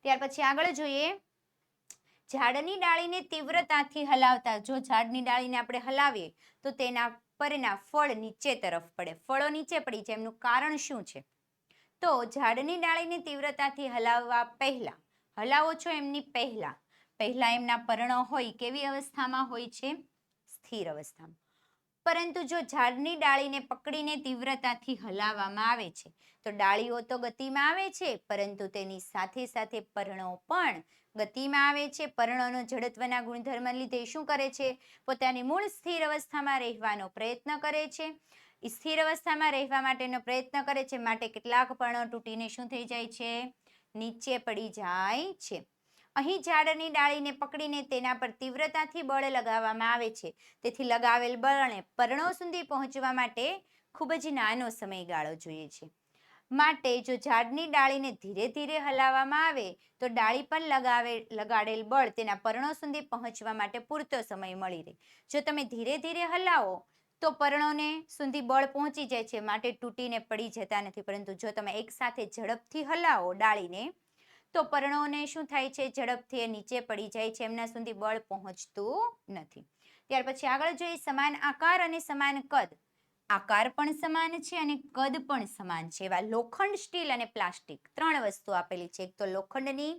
ત્યાર પછી આગળ જોઈએ ઝાડની ડાળીને તીવ્રતાથી હલાવતા. જો ઝાડની ડાળીને આપણે હલાવીએ તો તેના પરના ફળ નીચે તરફ પડે. ફળો નીચે પડી જાય. એમનું કારણ શું છે? તો ઝાડની ડાળીને તીવ્રતાથી હલાવવા પહેલા, હલાવો છો એમની પહેલા એમના પર્ણો હોય કેવી અવસ્થામાં હોય છે? સ્થિર અવસ્થામાં. પરંતુ જો ઝાડની ડાળીને પકડીને તીવ્રતાથી હલાવવામાં આવે છે તો ડાળીઓ તો ગતિમાં આવે છે, પરંતુ તેની સાથે સાથે પર્ણો પણ ગતિમાં આવે છે. પર્ણોનો જડત્વના ગુણધર્મ લીધે શું કરે છે? પોતાની મૂળ સ્થિર અવસ્થામાં રહેવાનો પ્રયત્ન કરે છે. સ્થિર અવસ્થામાં રહેવા માટેનો પ્રયત્ન કરે છે, માટે કેટલાક પર્ણો તૂટીને શું થઈ જાય છે? નીચે પડી જાય છે. અહીં ઝાડની ડાળીને પકડીને તેના પર તીવ્રતાથી બળ લગાવવામાં આવે છે. તેથી લગાવેલ બળને પર્ણો સુધી પહોંચવા માટે ખૂબ જ નાનો સમયગાળો જોઈએ છે. માટે જો ઝાડની ડાળીને ધીરે ધીરે હલાવવામાં આવે તો ડાળી પર લગાડેલ બળ તેના પર્ણો સુધી પહોંચવા માટે પૂરતો સમય મળી રહે. જો તમે ધીરે ધીરે હલાવો તો પર્ણોને સુધી બળ પહોંચી જાય છે, માટે તૂટીને પડી જતા નથી. પરંતુ જો તમે એકસાથે ઝડપથી હલાવો ડાળીને તો પર્ણોને શું થાય છે? ઝડપથી એ નીચે પડી જાય છે, એમના સુધી બળ પહોંચતું નથી. ત્યાર પછી આગળ જોઈએ સમાન આકાર અને સમાન કદ. આકાર પણ સમાન છે અને કદ પણ સમાન છે એવા લોખંડ, સ્ટીલ અને પ્લાસ્ટિક 3 વસ્તુ આપેલી છે. એક તો લોખંડની,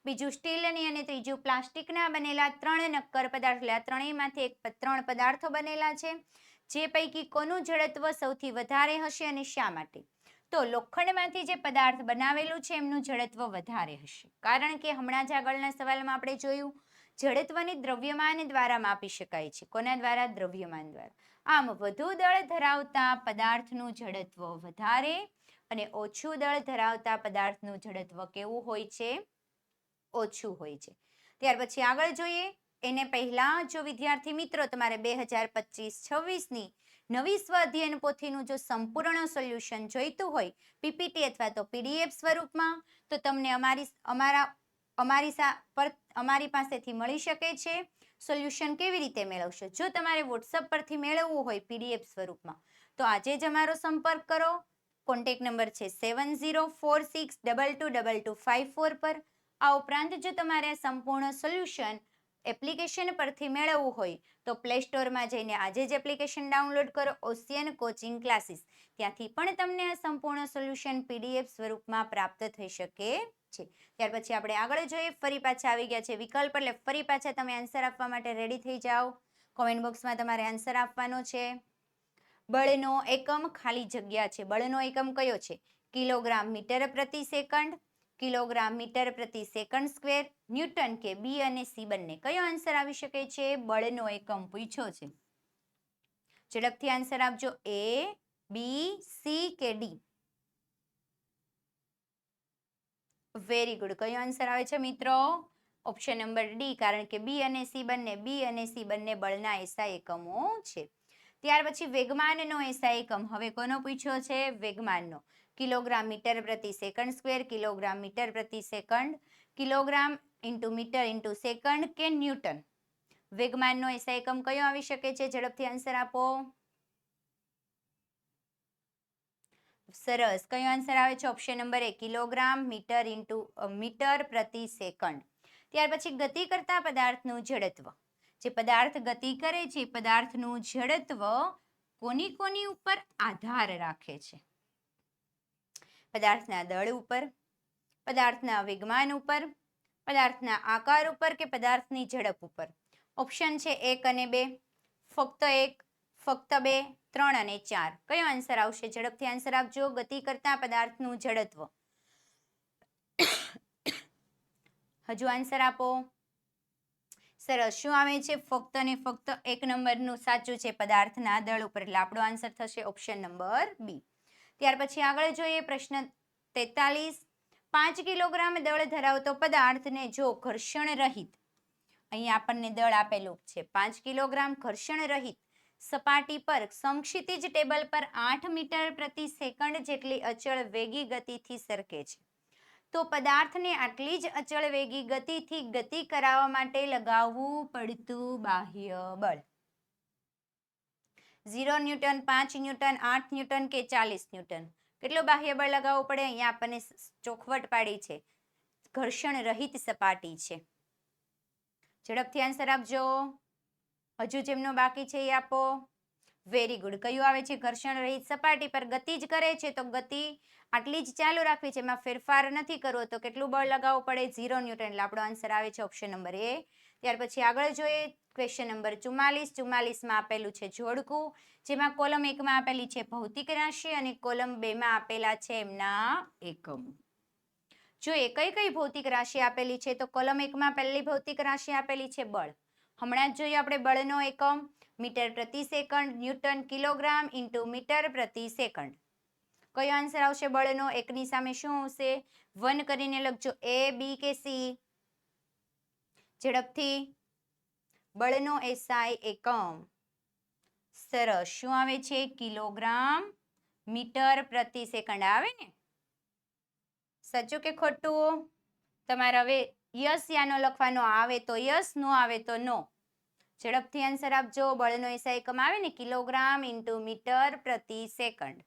બીજું સ્ટીલની અને ત્રીજું પ્લાસ્ટિકના બનેલા 3 નક્કર પદાર્થ. એટલે આ ત્રણેયમાંથી 3 પદાર્થો બનેલા છે. જે પૈકી કોનું જડત્વ સૌથી વધારે હશે અને શા માટે? તો લોખંડમાંથી જે પદાર્થ બનાવેલું છે એમનું જડત્વ વધારે હશે, કારણ કે હમણાં જ આગળના સવાલમાં આપણે જોયું જડત્વને દ્રવ્યમાન દ્વારા માપી શકાય છે. કોના દ્વારા? દ્રવ્યમાન દ્વારા. આમ વધુ દળ ધરાવતા પદાર્થનું જડત્વ વધારે અને ઓછું દળ ધરાવતા પદાર્થનું જડત્વ કેવું હોય છે? ઓછું હોય છે. ત્યાર પછી આગળ જોઈએ એને પહેલા જો વિદ્યાર્થી મિત્રો તમારે 2025-26ની નવી સ્વ અધ્યયન પોથીનું જો સંપૂર્ણ સોલ્યુશન જોઈતું હોય પીપીટી અથવા તો પીડીએફ સ્વરૂપમાં તો તમને અમારી પાસેથી મળી શકે છે. સોલ્યુશન કેવી રીતે મેળવશો? જો તમારે વોટ્સઅપ પરથી મેળવવું હોય પીડીએફ સ્વરૂપમાં તો આજે જ અમારો સંપર્ક કરો. કોન્ટેક્ટ નંબર છે 7046222254 પર. આ ઉપરાંત જો તમારે સંપૂર્ણ સોલ્યુશન એપ્લિકેશન પરથી મેળવવું હોય તો પ્લે સ્ટોરમાં જઈને આજે જ એપ્લિકેશન ડાઉનલોડ કરો, ઓશિયન કોચિંગ ક્લાસીસ. ત્યાંથી પણ તમને આ સંપૂર્ણ સોલ્યુશન પીડીએફ સ્વરૂપમાં પ્રાપ્ત થઈ શકે છે. ત્યાર પછી આપણે આગળ જોઈએ, ફરી પાછા આવી ગયા છે વિકલ્પ, એટલે ફરી પાછા તમે આન્સર આપવા માટે રેડી થઈ જાઓ. કોમેન્ટ બોક્સમાં તમારે આન્સર આપવાનો છે. બળનો એકમ ખાલી જગ્યા છે. બળનો એકમ કયો છે? કિલોગ્રામ મીટર પ્રતિ સેકન્ડ, કિલોગ્રામ મીટર પ્રતિ સેકન્ડ સ્ક્વેર, ન્યૂટન કે બી અને સી બંને. કયો આન્સર આવી શકે છે? બળનો એકમ પૂછ્યો છે. ઝડપથી આન્સર આપજો. એ, બી, સી કે ડી? Very good. કયો આન્સર આવે છે મિત્રો? ઓપ્શન નંબર ડી, કારણ કે બી અને સી બંને બળના એસઆઈ એકમો છે. ત્યાર પછી વેગમાનનો એસઆઈ એકમ. હવે કોનો પૂછ્યો છે? વેગમાનનો. કિલોગ્રામ મીટર પ્રતિ સેકન્ડ સ્ક્વેર, કિલોગ્રામ મીટર પ્રતિ second, kilogram into metre into second કે ન્યૂટન? વેગમાનનો એસઆઈ એકમ કયો આવી શકે છે? ઝડપથી આન્સર આપો. સરસ. કયો આન્સર આવે છે? ઓપ્શન નંબર એ, કિલોગ્રામ મીટર ઇન્ટુ મીટર પ્રતિ સેકન્ડ. ત્યાર પછી ગતિ કરતા પદાર્થનું જડત્વ. જે પદાર્થ ગતિ કરે છે પદાર્થનું જડત્વ કોની કોની ઉપર આધાર રાખે છે? પદાર્થના દળ ઉપર, પદાર્થના વેગમાન ઉપર, પદાર્થના આકાર ઉપર કે પદાર્થની ઝડપ ઉપર? ઓપ્શન છે 1 અને 2, ફક્ત 1, ફક્ત 2, 3 અને 4. કયો આન્સર આવશે? ઝડપથી આન્સર આપજો. ગતિ કરતા પદાર્થનું જડત્વ. હજુ આન્સર આપો. સરસ. શું આવે છે? ફક્ત ને ફક્ત 1 નંબરનું સાચું છે, પદાર્થના દળ ઉપર. એટલે આપણો આન્સર થશે ઓપ્શન નંબર બી. ત્યાર પછી આગળ જોઈએ પ્રશ્ન 43. 5 કિલોગ્રામ દળ ધરાવતો પદાર્થને જો ઘર્ષણ રહિત, અહીંયા આપણને દળ આપેલું છે 5 કિલોગ્રામ ઘર્ષણ રહિત સપાટી પર સમક્ષિતિજ ટેબલ પર 8 મીટર પ્રતિ સેકન્ડ જેટલી અચળ વેગી ગતિથી સરકે છે, તો પદાર્થને આટલી જ અચળ વેગી ગતિથી ગતિ કરાવવા માટે લગાવવું પડતું બાહ્ય બળ. 0 ન્યૂટન, 5 ન્યૂટન, 8 ન્યૂટન કે 40 ન્યૂટન? કેટલું બાહ્ય બળ લગાવવું પડે? અહીંયા આપણને ચોખવટ પાડી છે, ઘર્ષણ રહિત સપાટી છે. ઝડપથી આન્સર આપજો. હજુ જેમનો બાકી છે એ આપો. Very good. કયું આવે છે? ઘર્ષણ રહિત સપાટી પર ગતિ જ કરે છે, તો ગતિ આટલી જ ચાલુ રાખવી છે, એમાં ફેરફાર નથી કરવો, તો કેટલું બળ લગાવવું પડે? 0 ન્યૂટન. એટલે આપણો આન્સર આવે છે ઓપ્શન નંબર એ. ત્યાર પછી આગળ જોઈએ ક્વેશ્ચન નંબર 44. 44માં આપેલું છે જોડકું, જેમાં કોલમ 1માં આપેલી છે ભૌતિક રાશિ અને કોલમ 2માં આપેલા છે એમના એકમો. જોઈએ કઈ કઈ ભૌતિક રાશિ આપેલી છે, તો કોલમ 1માં પહેલી ભૌતિક રાશિ આપેલી છે બળ. હમણાં જ જોઈએ આપણે બળનો એકમ મીટર પ્રતિ second, newton, kilogram into metre પ્રતિ સેકન્ડ. કયો આન્સર આવશે બળનો? એકની સામે શું આવશે? 1 કરીને લખજો. એ, બી કે સી? ઝડપથી. બળનો એસઆઈ એકમ. સરસ. શું આવે છે? કિલોગ્રામ મીટર પ્રતિ સેકન્ડ આવે ને? સાચું કે ખોટું? તમારે હવે યસ યાનો લખવાનો. આવે તો યસ, નો આવે તો નો. ઝડપથી આન્સર આપજો. બળનો એસઆઈ એકમ આવે ને કિલોગ્રામ ઇન્ટુ મીટર પ્રતિ સેકન્ડ.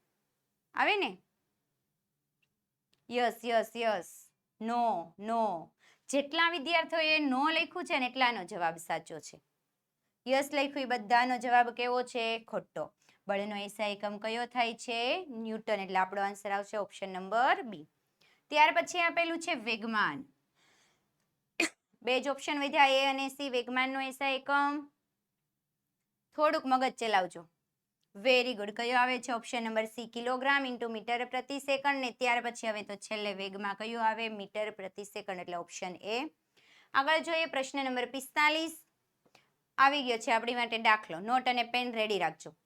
આવે ને? Yes yes yes. No no. જેટલા વિદ્યાર્થીઓએ નો લખ્યું છે ને એટલાનો જવાબ સાચો છે. યસ લખ્યું એ બધાનો જવાબ કેવો છે? ખોટો. બળનો એસઆઈ એકમ કયો થાય છે? ન્યૂટન. એટલે આપણો આન્સર આવશે ઓપ્શન નંબર બી. ત્યાર પછી આપેલું છે વેગમાન. બે જ ઓપ્શન વધ્યા, એ અને સી. વેગમાનનો એસઆઈ એકમ. થોડુંક મગજ ચલાવજો. Very good. કયો આવે છે? Option number C, kilogram into metre પ્રતિ સેકન્ડ. ને ત્યાર પછી હવે તો છેલ્લે વેગમાં કયું આવે? મીટર પ્રતિ સેકન્ડ. એટલે ઓપ્શન એ. આગળ જોઈએ પ્રશ્ન નંબર 45. આવી ગયો છે આપણી માટે દાખલો. નોટ અને પેન રેડી રાખજો.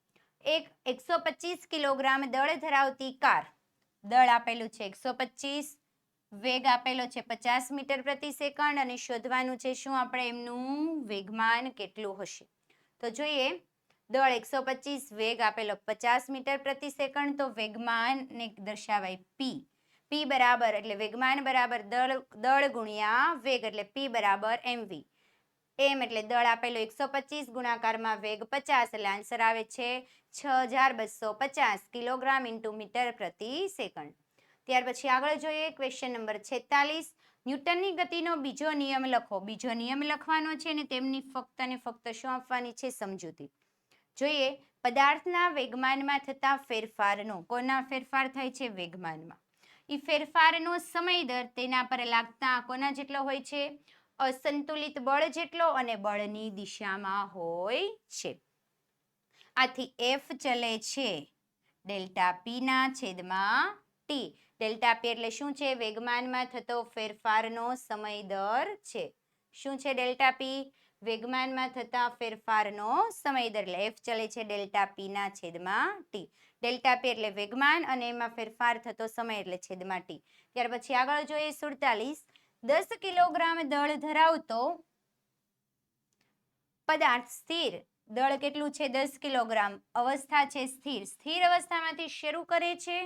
એક 125 કિલોગ્રામ દળ ધરાવતી કાર. દળ આપેલું છે 125, વેગ આપેલો છે 50 મીટર પ્રતિ સેકન્ડ અને શોધવાનું છે શું આપણે એમનું વેગમાન કેટલું હશે. તો જોઈએ દળ 125, વેગ આપેલો 50 મીટર પ્રતિ સેકન્ડ, તો વેગમાનને દર્શાવાય p. p બરાબર એટલે વેગમાન બરાબર દળ ગુણ્યા વેગ, એટલે p બરાબર mv. m એટલે દળ આપેલો 125 ગુણાકારમાં વેગ 50, એટલે આન્સર આવે છે 6250 કિલોગ્રામ ઇન્ટુ મીટર પ્રતિ સેકન્ડ. ત્યાર પછી આગળ જોઈએ ક્વેશ્ચન નંબર 46. ન્યૂટનની ગતિનો બીજો નિયમ લખો. બીજો નિયમ લખવાનો છે ને તેમની ફક્ત ને ફક્ત શું આપવાની છે? સમજૂતી. જોઈએ પદાર્થના વેગમાનમાં થતા ફેરફારનો. કોના ફેરફાર થાય છે? વેગમાનમાં. એ ફેરફારનો સમય દર તેના પર લાગતા કોના જેટલો હોય છે? અસંતુલિત બળ જેટલો અને બળની દિશામાં હોય છે. આથી F ચલે છે ડેલ્ટા પી ના છેદમાં ટી. ડેલ્ટા પી એટલે શું છે? વેગમાનમાં થતો ફેરફારનો સમય દર છે. શું છે ડેલ્ટા પી? વેગમાનમાં થતા ફેરફારનો સમય દર. એટલે F ચલે છે ડેલ્ટા પી ના છેદમાં ટી. ડેલ્ટા પી એટલે વેગમાન અને એમાં ફેરફાર થતો સમય એટલે છેદમાં ટી. ત્યાર પછી આગળ જોઈએ 47. 10 કિલોગ્રામ દળ ધરાવતો પદાર્થ સ્થિર દળ કેટલું છે? 10 કિલોગ્રામ. અવસ્થા છે સ્થિર. સ્થિર અવસ્થામાંથી શરૂ કરે છે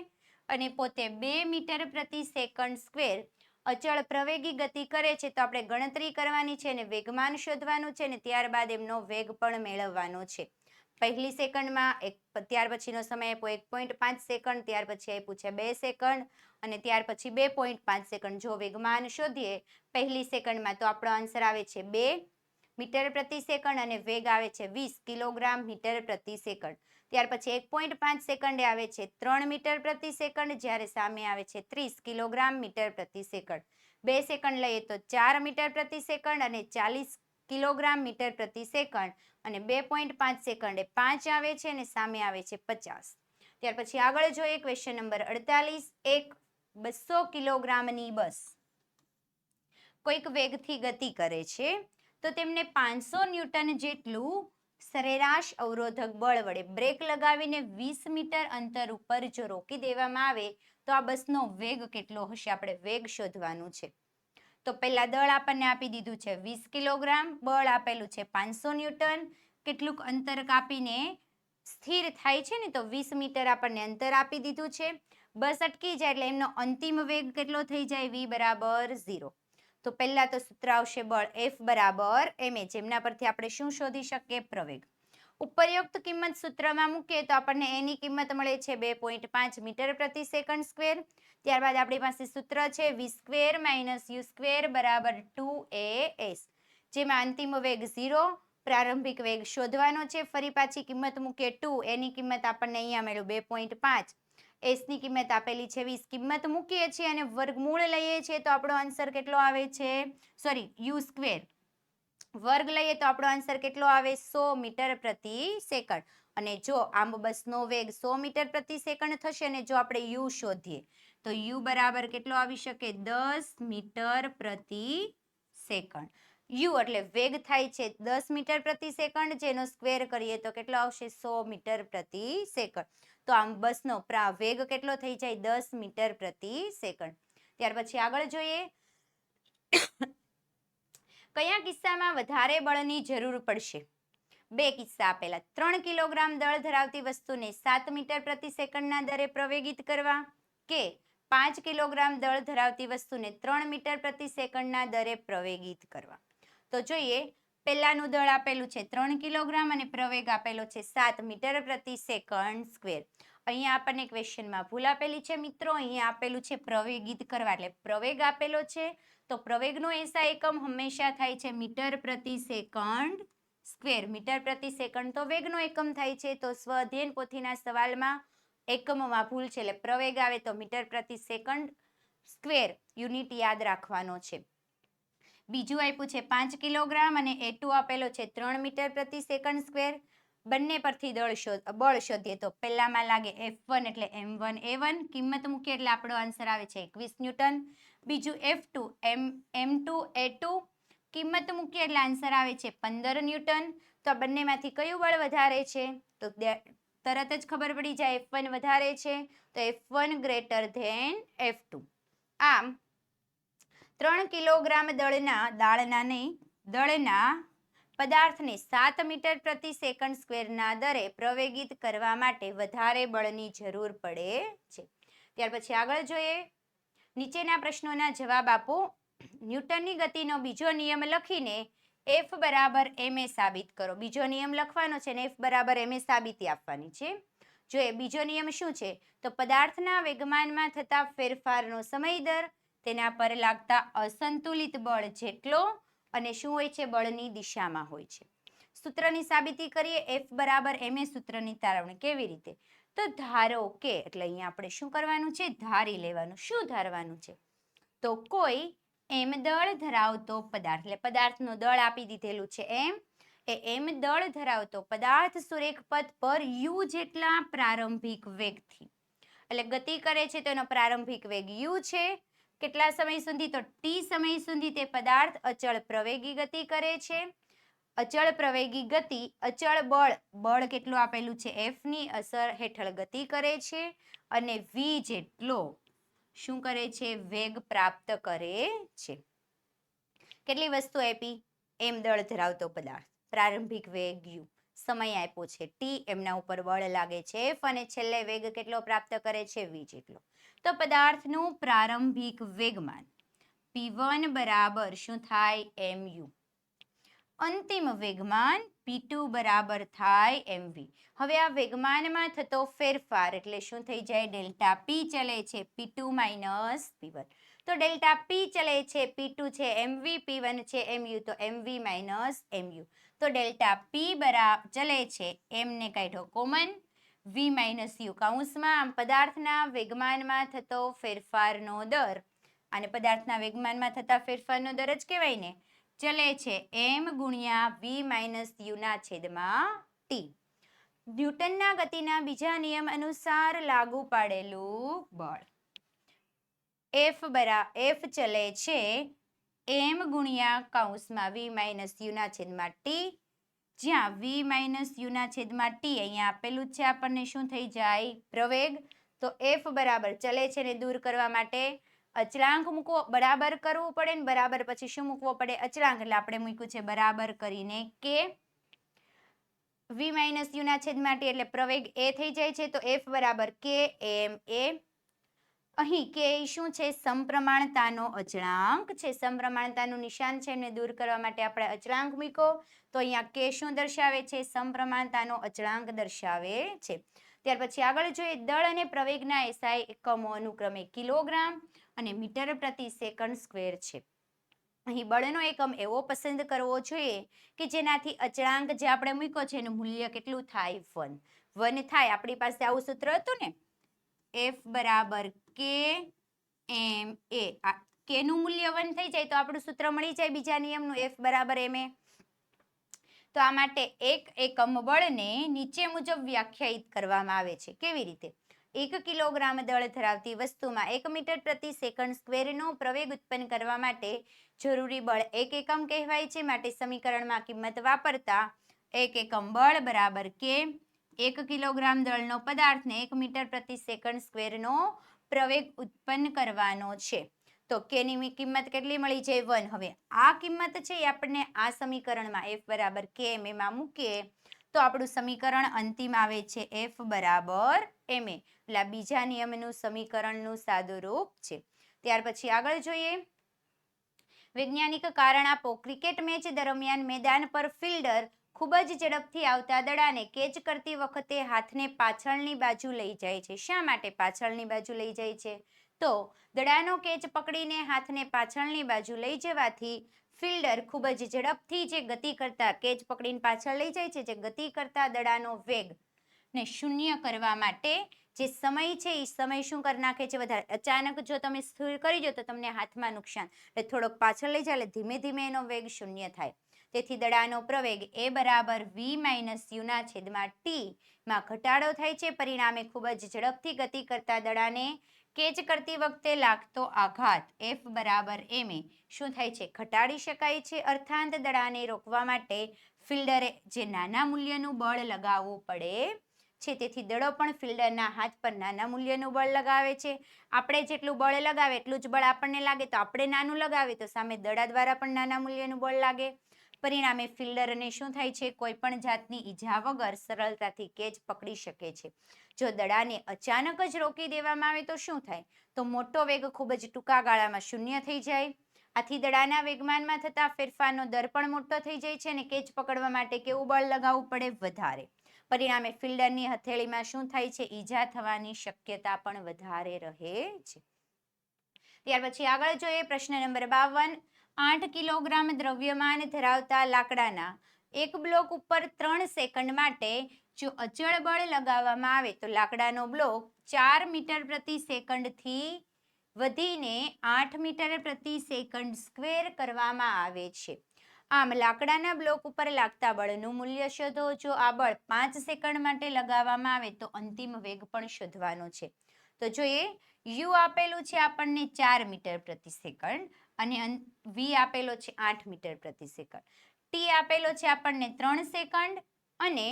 અને પોતે 2 મીટર પ્રતિ સેકન્ડ સ્ક્વેર અચળ પ્રવેગી ગતિ કરે છે. તો આપણે ગણતરી કરવાની છે અને વેગમાન શોધવાનું છે અને ત્યારબાદ એમનો વેગ પણ મેળવવાનો છે. પહેલી સેકન્ડમાં ત્યાર પછીનો સમય આપ્યો 1.5 સેકન્ડ, ત્યાર પછી આપ્યું છે 2 સેકન્ડ અને ત્યાર પછી 2.5 સેકન્ડ. જો વેગમાન શોધીએ પહેલી સેકન્ડમાં તો આપણો આન્સર આવે છે 2 મીટર પ્રતિ સેકન્ડ અને વેગ આવે છે 20 કિલોગ્રામ મીટર પ્રતિ સેકન્ડ. ત્યાર પછી 1.5 સેકન્ડે આવે છે 3 મીટર પ્રતિ સેકન્ડ, જ્યારે સામે આવે છે 30 કિલોગ્રામ મીટર પ્રતિ સેકન્ડ. 2 સેકન્ડ લઈએ તો 4 મીટર પ્રતિ સેકન્ડ અને 40 કિલોગ્રામ મીટર પ્રતિ સેકન્ડ અને 2.5 સેકન્ડે 5 આવે છે અને સામે આવે છે 50. ત્યાર પછી આગળ જોઈએ ક્વેશ્ચન નંબર 48. એક 200 કિલોગ્રામની બસ કોઈક વેગથી ગતિ કરે છે તો તેમને 500 ન્યૂટન જેટલું સરેરાશ અવરોધક બળ વડે બ્રેક લગાવીને 20 મીટર અંતર ઉપર જો રોકી દેવામાં આવે તો આ બસનો વેગ કેટલો હશે? આપણે વેગ શોધવાનું છે. તો પહેલા દળ આપણને આપી દીધું છે 20 કિલોગ્રામ, બળ આપેલું છે 500 ન્યૂટન. કેટલુંક અંતર કાપીને સ્થિર થાય છે ને, તો 20 મીટર આપણને અંતર આપી દીધું છે. બસ અટકી જાય એટલે એમનો અંતિમ વેગ કેટલો થઈ જાય? v બરાબર 0. તો પહેલા તો સૂત્ર આવશે બળ F બરાબર ma, જેમના પરથી આપણે શું શોધી શકીએ? પ્રવેગ. ઉપરયુક્ત કિંમત સૂત્રમાં મૂકીએ તો આપણને એની કિંમત મળે છે 2.5 મીટર પ્રતિ સેકન્ડ સ્ક્વેર. ત્યારબાદ આપણી પાસે સૂત્ર છે v square minus u square બરાબર 2as, જેમાં અંતિમ વેગ 0, પ્રારંભિક વેગ શોધવાનો છે. ફરી પાછી કિંમત મૂકીએ 2, એની કિંમત આપણને અહીંયા મળ્યું 2.5, એસ ની કિંમત આપેલી છે 20, કિંમત મૂકીએ છીએ અને વર્ગમૂળ લઈએ છીએ તો આપણો આન્સર કેટલો આવે છે? યુ સ્ક્વેર વર્ગ લઈએ તો આપણો આન્સર કેટલો આવે? 100 મીટર પ્રતિ સેકન્ડ. અને જો આમ બસનો વેગ 100 મીટર પ્રતિ સેકન્ડ થશે અને જો આપણે યુ શોધીએ તો યુ બરાબર કેટલો આવી શકે? 10 મીટર પ્રતિ સેકન્ડ. યુ એટલે વેગ થાય છે 10 મીટર પ્રતિ સેકન્ડ, જેનો સ્ક્વેર કરીએ તો કેટલો આવશે? 100 મીટર પ્રતિ સેકન્ડ. તો આમ બસનો વેગ કેટલો થઈ જાય? 10 મીટર પ્રતિ સેકન્ડ. ત્યાર પછી આગળ જોઈએ કયા કિસ્સામાં વધારે બળની જરૂર પડશે? બે કિસ્સા આપેલા. 3 કિલોગ્રામ દળ ધરાવતી વસ્તુને 7 મીટર પ્રતિ સેકન્ડના દરે પ્રવેગિત કરવા કે 5 કિલોગ્રામ દળ ધરાવતી વસ્તુને 3 મીટર પ્રતિ સેકન્ડના દરે પ્રવેગિત કરવા. તો જોઈએ, પહેલાનું દળ આપેલું છે 3 કિલોગ્રામ અને પ્રવેગ આપેલો છે 7 મીટર પ્રતિ સેકન્ડ સ્ક્વેર. અહીંયા આપણને ક્વેશ્ચનમાં ભૂલ આપેલી છે મિત્રો. અહીંયા આપેલું છે પ્રવેગિત કરવા, એટલે પ્રવેગ આપેલો છે તો પ્રવેગનો એસા એકમ હંમેશા થાય છે મીટર પ્રતિ સેકન્ડ સ્ક્વેર. મીટર પ્રતિ સેકન્ડ તો વેગનો એકમ થાય છે. તો સ્વઅધ્યયન પોથીના સવાલમાં એકમમાં ભૂલ છે, એટલે પ્રવેગ આવે તો મીટર પ્રતિ સેકન્ડ સ્ક્વેર યુનિટ યાદ રાખવાનો છે. બીજું આપ્યું છે 5 કિલોગ્રામ અને A2 આપેલો છે 3 મીટર પ્રતિ સેકન્ડ સ્ક્વેર. બંને પરથી બળ શોધીએ તો પહેલામાં લાગે F1 એટલે M1A1, કિંમત મૂકીએ એટલે આપણો આન્સર આવે છે 21 ન્યૂટન. બીજું F2 M2A2, કિંમત મૂકીએ એટલે આન્સર આવે છે 15 ન્યૂટન. તો આ બંનેમાંથી કયું બળ વધારે છે? તો તરત જ ખબર પડી જાય F1 વધારે છે, તો F1 ગ્રેટર ધેન F2. આમ 3 કિલોગ્રામ દળના પદાર્થને 7 મીટર પ્રતિ સેકન્ડ સ્ક્વેરના દરે પ્રવેગિત કરવા માટે વધારે બળની જરૂર પડે છે. ત્યાર પછી આગળ જોઈએ, નીચેના પ્રશ્નોના જવાબ આપો. ન્યૂટનની ગતિનો બીજો નિયમ લખીને F બરાબર ma સાબિત કરો. બીજો નિયમ લખવાનો છે ને F બરાબર ma સાબિતી આપવાની છે. જોઈએ બીજો નિયમ શું છે? તો પદાર્થના વેગમાનમાં થતા ફેરફારનો સમય દર તેના પર લાગતા અસંતુલિત બળ જેટલો અને શું હોય છે? બળની દિશામાં હોય છે. સૂત્રની સાબિતી કરીએ. F બરાબર ma સૂત્રની તારવણી કેવી રીતે? તો ધારો કે, એટલે અહીંયા આપણે શું કરવાનું છે? ધારી લેવાનું. શું ધારવાનું છે? તો કોઈ એમ દળ ધરાવતો પદાર્થ, એટલે પદાર્થનું દળ આપી દીધેલું છે એમ દળ ધરાવતો પદાર્થ સુરેખ પથ પર u જેટલા પ્રારંભિક વેગથી, એટલે ગતિ કરે છે તો એનો પ્રારંભિક વેગ u છે. કેટલા સમય સુધી? તો t સમય સુધી તે પદાર્થ અચળ પ્રવેગી ગતિ કરે છે. અચળ પ્રવેગી ગતિ, અચળ બળ કેટલું આપેલું છે? F ની અસર હેઠળ ગતિ કરે છે અને v જેટલો શું કરે છે? વેગ પ્રાપ્ત કરે છે. કેટલી વસ્તુ આપી? એમ દળ ધરાવતો પદાર્થ, પ્રારંભિક વેગ u, સમય આપ્યો છે t, એમના ઉપર બળ લાગે છે F અને છેલ્લે વેગ કેટલો પ્રાપ્ત કરે છે? v જેટલો. તો પદાર્થનું પ્રારંભિક વેગમાન p1 બરાબર શું થાય? mu. અંતિમ વેગમાન p2 બરાબર થાય mv. હવે આ વેગમાનમાં થતો ફેરફાર એટલે શું થઈ જાય? ડેલ્ટા p ચલે છે p2 માઇનસ p1. તો ડેલ્ટા p ચલે છે, p2 છે mv, p1 છે mu, તો mv માઇનસ mu. તો ડેલ્ટા p ચલે છે m ને કાઢો કોમન, v માઇનસ u કૌંસમાં. આમ પદાર્થના વેગમાનમાં થતો ફેરફારનો દર, અને પદાર્થના વેગમાનમાં થતા ફેરફારનો દર જ કહેવાય ને, ચલે છે m ગુણ્યા v માઇનસ u ના છેદમાં t. ન્યૂટનના ગતિના બીજા નિયમ અનુસાર લાગુ પાડેલું બળ F ચલે છે m ગુણ્યા કૌંસમાં v માઇનસ u ના છેદમાં t, જ્યાં v માઇનસ u ના છેદમાં t અહીંયા આપેલું છે આપણને શું થઈ જાય? પ્રવેગ. તો F બરાબર ચલે છે ને દૂર કરવા માટે અચળાંક મૂકવો, બરાબર કરવું પડે ને બરાબર પછી શું મૂકવો પડે? અચળાંક. એટલે આપણે મૂક્યું છે બરાબર કરીને k. v માઇનસ u ના છેદમાં t એટલે પ્રવેગ a થઈ જાય છે, તો F બરાબર k m a. અહીં k શું છે? સમપ્રમાણતાનો અચળાંક છે. સમપ્રમાણતાનું નિશાન છે એને દૂર કરવા માટે આપણે અચળાંક મૂક્યો, તો અહીંયા k શું દર્શાવે છે? સમપ્રમાણતાનો અચળાંક દર્શાવે છે. ત્યાર પછી આગળ જોઈએ, દળ અને પ્રવેગના SI એકમો અનુક્રમે કિલોગ્રામ અને મીટર પ્રતિ સેકન્ડ સ્ક્વેર છે. અહીં બળનો એકમ એવો પસંદ કરવો જોઈએ કે જેનાથી અચળાંક જે આપણે મૂક્યો છે એનું મૂલ્ય કેટલું થાય? 1 થાય. આપણી પાસે આવું સૂત્ર હતું ને, F બરાબર k m a. k નું મૂલ્ય 1 થઈ જાય તો આપણું સૂત્ર મળી જાય બીજા નિયમનું, F બરાબર ma. તો આ માટે એક એકમ બળને નીચે મુજબ વ્યાખ્યાયિત કરવામાં આવે છે. કેવી રીતે? 1 કિલોગ્રામ દળ ધરાવતી વસ્તુમાં 1 મીટર પ્રતિ સેકન્ડ સ્ક્વેરનો પ્રવેગ ઉત્પન્ન કરવા માટે જરૂરી બળ 1 એકમ કહેવાય છે. માટે સમીકરણમાં કિંમત વાપરતા 1 એકમ બળ બરાબર k, 1 કિલોગ્રામ દળનો પદાર્થને 1 મીટર પ્રતિ સેકન્ડ સ્ક્વેરનો પ્રવેગ ઉત્પન્ન કરવાનો છે. તો k ની કિંમત કેટલી મળી જાય? 1. હવે આ કિંમત છે એ આપણને આ સમીકરણમાં F બરાબર k m માં મૂકીએ તો આપણું સમીકરણ અંતિમ આવે છે F બરાબર ma. એટલે બીજા નિયમનું સમીકરણનું સાદું રૂપ છે. ત્યાર પછી આગળ જોઈએ, વૈજ્ઞાનિક કારણ આપો. ક્રિકેટ મેચ દરમિયાન મેદાન પર ફિલ્ડર ખૂબ જ ઝડપથી આવતા દડાને કેચ કરતી વખતે હાથને પાછળની બાજુ લઈ જાય છે. શા માટે પાછળની બાજુ લઈ જાય છે? તો દડાનો કેચ પકડીને હાથને પાછળની બાજુ લઈ જવાથી ફિલ્ડર ખૂબ જ ઝડપથી જે ગતિ કરતા, કેચ પકડીને પાછળ લઈ જાય છે, જે ગતિ કરતા દડાનો વેગ ને શૂન્ય કરવા માટે જે સમય છે એ સમય શું કરી નાખે છે? વધારે. અચાનક જો તમે સ્થિર કરી દો તો તમને હાથમાં નુકસાન, એટલે થોડોક પાછળ લઈ જાય એટલે ધીમે ધીમે એનો વેગ શૂન્ય થાય. તેથી દડાનો પ્રવેગ a બરાબર v માઇનસ u ના છેદમાં t માં ઘટાડો થાય છે. પરિણામે ખૂબ જ ઝડપથી ગતિ કરતા દડાને કેચ કરતી વખતે લાગતો આઘાત F બરાબર ma શું થાય છે? ઘટાડી શકાય છે. અર્થાંત દડાને રોકવા માટે ફિલ્ડરે જે નાના મૂલ્યનું બળ લગાવવું પડે છે. તેથી દડો પણ ફિલ્ડરના હાથ પર નાના મૂલ્યનું બળ લગાવે છે. આપણે જેટલું બળ લગાવે એટલું જ બળ આપણને લાગે, તો આપણે નાનું લગાવે તો સામે દડા દ્વારા પણ નાના મૂલ્યનું બળ લાગે. પરિણામે ફિલ્ડરને શું થાય છે? કોઈ પણ જાતની ઈજા વગર સરળતાથી કેચ પકડી શકે છે. જો દડાને અચાનક જ રોકી દેવામાં આવે તો શું થાય? તો મોટો વેગ ખૂબ જ ટૂંકા ગાળામાં શૂન્ય થઈ જાય. આથી દડાના વેગમાનમાં થતા ફેરફારનો દર પણ મોટો થઈ જાય છે અને કેચ પકડવા માટે કેવું બળ લગાવવું પડે? વધારે. પરિણામે ફિલ્ડરની હથેળીમાં શું થાય છે? ઈજા થવાની શક્યતા પણ વધારે રહે છે. ત્યાર પછી આગળ જોઈએ પ્રશ્ન નંબર 52. 8 કિલોગ્રામ દ્રવ્યમાન ધરાવતા લાકડાના એક બ્લોક ઉપર 3 સેકન્ડ માટે જો અચળ બળ લગાવવામાં આવે તો લાકડાનો બ્લોક 4 મીટર પ્રતિ સેકન્ડ થી વધીને 8 મીટર પ્રતિ સેકન્ડ સ્ક્વેર કરવામાં આવે છે. આમ લાકડાના બ્લોક ઉપર લાગતા બળનું મૂલ્ય શોધો. જો આ બળ 5 સેકન્ડ માટે લગાવવામાં આવે તો અંતિમ વેગ પણ શોધવાનો છે. તો જોઈએ, યુ આપેલું છે આપણને 4 મીટર પ્રતિ સેકન્ડ અને વી આપેલો છે 8 મીટર પ્રતિ સેકન્ડ. ટી આપેલો છે આપણને 3 સેકન્ડ અને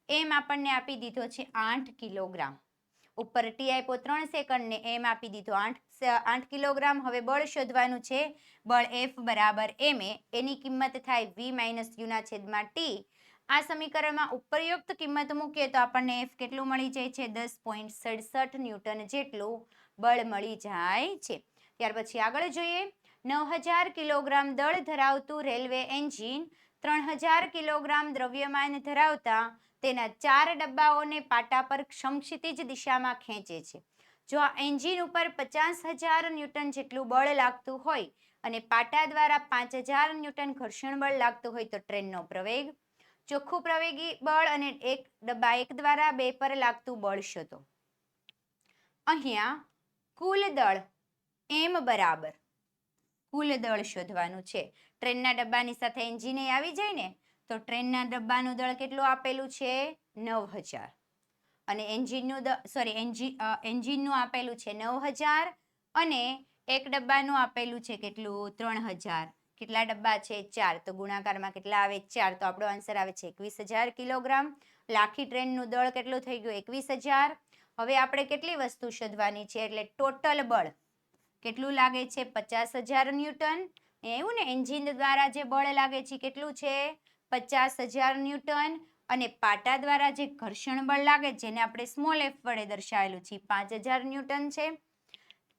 એમ આપણને આપી દીધો છે 8 કિલોગ્રામ. ઉપર ટી આપ્યો 3 સેકન્ડ ને એમ આપી દીધો 8 કિલોગ્રામ. હવે બળ શોધવાનું છે. બળ F બરાબર ma. એની કિંમત થાય v માઇનસ યુ ના છેદમાં ટી. આ સમીકરણમાં ઉપરયુક્ત કિંમત મૂકીએ તો આપણને F કેટલું મળી જાય છે? 10.67 ન્યૂટન જેટલું બળ મળી જાય છે. ત્યાર પછી આગળ જોઈએ, 9000 કિલોગ્રામ દળ ધરાવતું રેલવે એન્જિન 3000 કિલોગ્રામ દ્રવ્યમાન ધરાવતા તેના 4 ડબ્બાઓને પાટા પર સમક્ષિતિજ દિશામાં ખેંચે છે. જો આ એન્જિન ઉપર 50,000 ન્યૂટન જેટલું બળ લાગતું હોય અને પાટા દ્વારા 5000 ન્યૂટન ઘર્ષણ બળ લાગતું હોય તો ટ્રેનનો પ્રવેગ. ચોખ્ખું પ્રવેગી બળ અને ડબ્બા 1 દ્વારા 2 પર લાગતું બળ શોધો. અહીંયા કુલ દળ એમ બરાબર કુલ દળ શોધવાનું છે. ટ્રેનના ડબ્બાની સાથે એન્જિન આવી જાય ને, તો ટ્રેનના ડબ્બાનું દળ કેટલું આપેલું છે? 9000 અને એન્જિનનું આપેલું છે 9000 અને એક ડબ્બાનું આપેલું છે કેટલું? 3000. કેટલા ડબ્બા છે? 4. તો ગુણાકારમાં કેટલા આવે? 4. તો આપણો આન્સર આવે છે 21000 કિલોગ્રામ. આખી ટ્રેનનું દળ કેટલું થઈ ગયું? 21000. હવે આપણે કેટલી વસ્તુ શોધવાની છે? એટલે ટોટલ બળ કેટલું લાગે છે? 50,000 ન્યૂટન. એવું ને, એન્જિન દ્વારા જે બળ લાગે છે કેટલું છે? 50,000 ન્યૂટન. અને પાટા દ્વારા જે ઘર્ષણ બળ લાગે છે જેને આપણે સ્મોલ f વડે દર્શાવેલું છે 5000 ન્યૂટન છે.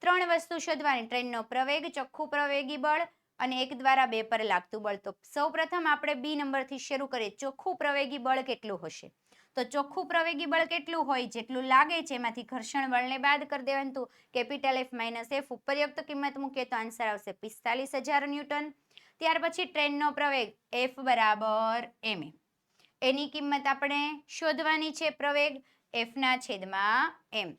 3 વસ્તુ શોધવાની: ટ્રેનનો પ્રવેગ, ચોખ્ખું પ્રવેગી બળ અને 1 દ્વારા 2 પર લાગતું બળ. તો સૌપ્રથમ આપણે બી નંબરથી શરૂ કરીએ. ચોખ્ખું પ્રવેગી બળ કેટલું હશે? તો ચોખ્ખું પ્રવેગી બળ કેટલું હોય? જેટલું લાગે છે એમાંથી ઘર્ષણ બળને બાદ કરી દેવાનું. તો કેપિટલ F માઇનસ F ઉપરયુક્ત કિંમત મૂકીએ તો આન્સર આવશે 45,000 ન્યૂટન. ત્યાર પછી ટ્રેનનો પ્રવેગ F બરાબર ma. એની કિંમત આપણે શોધવાની છે. પ્રવેગ F ના છેદમાં m.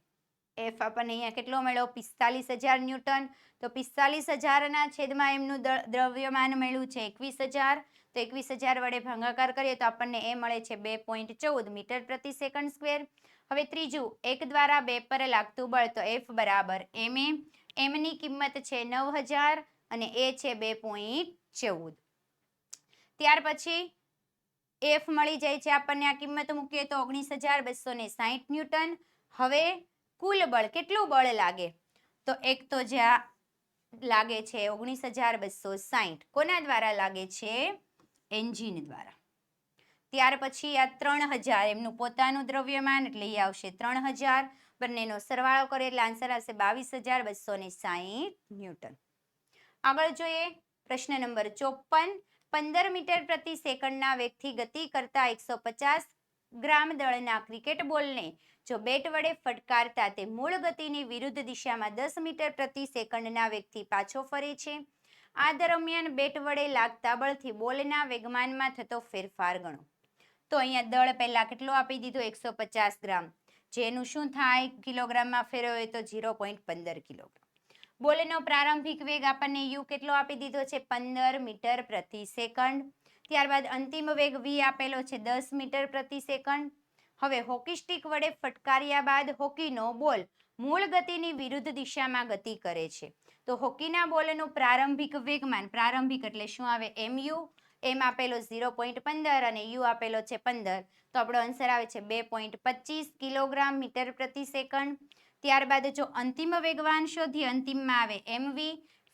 F આપણને અહીંયા કેટલો મળ્યો? 45,000 ન્યૂટન. તો 45,000 ના છેદમાં એમનું દ્રવ્યમાન મળ્યું છે 21,000. તો 21,000 વડે ભાગાકાર કરીએ તો આપણને એ મળે છે 2.14 મીટર પ્રતિ સેકન્ડ સ્ક્વેર. હવે ત્રીજું, 1 દ્વારા 2 પર લાગતું બળ. તો F બરાબર ma. m ની કિંમત છે 9000 અને એ છે 2.14. ત્યાર પછી F મળી જાય છે આપણને. આ કિંમત મૂકીએ તો 19,260 ન્યૂટન. હવે કુલ બળ, કેટલું બળ લાગે? તો એક તો જ્યાં લાગે છે 19,260. કોના દ્વારા લાગે છે? એન્જિન દ્વારા. ત્યાર પછી આ 3000 એમનું પોતાનું દ્રવ્યમાન એટલે એ આવશે 3000. બંનેનો સરવાળો કરીએ એટલે આન્સર આવશે 22,260 ન્યૂટન. આગળ જોઈએ પ્રશ્ન નંબર 54. 15 મીટર પ્રતિ સેકન્ડના વેગથી ગતિ કરતા 150 ગ્રામ દળના ક્રિકેટ બોલને જો બેટ વડે ફટકારતા તે મૂળ ગતિની વિરુદ્ધ દિશામાં 10 મીટર પ્રતિ સેકન્ડના વેગથી પાછો ફરે છે. આ દરમિયાન બેટ વડે લાગતા બળથી બોલના વેગમાનમાં થતો ફેરફાર ગણો. તો અહીંયા દળ પહેલા કેટલો આપી દીધો? 150 ગ્રામ. જેનું શું થાય? કિલોગ્રામમાં ફેરવે તો 0.15 કિલોગ્રામ. બોલનો પ્રારંભિક વેગ આપણને યુ કેટલો આપી દીધો છે? 15 મીટર પ્રતિ સેકન્ડ. ત્યારબાદ અંતિમ વેગ વી આપેલો છે 10 મીટર પ્રતિ સેકન્ડ. હવે હોકી સ્ટિક વડે ફટકાર્યા બાદ હોકીનો બોલ મૂળ ગતિની વિરુદ્ધ દિશામાં ગતિ કરે છે. તો હોકીના બોલનું પ્રારંભિક વેગમાન, પ્રારંભિક એટલે શું આવે? mu. એમ આપેલો 0.15 અને યુ આપેલો છે 15. તો આપણો આન્સર આવે છે 2.25 કિલોગ્રામ મીટર પ્રતિ સેકન્ડ. ત્યારબાદ જો અંતિમ વેગમાન શોધીએ, અંતિમમાં આવે mv.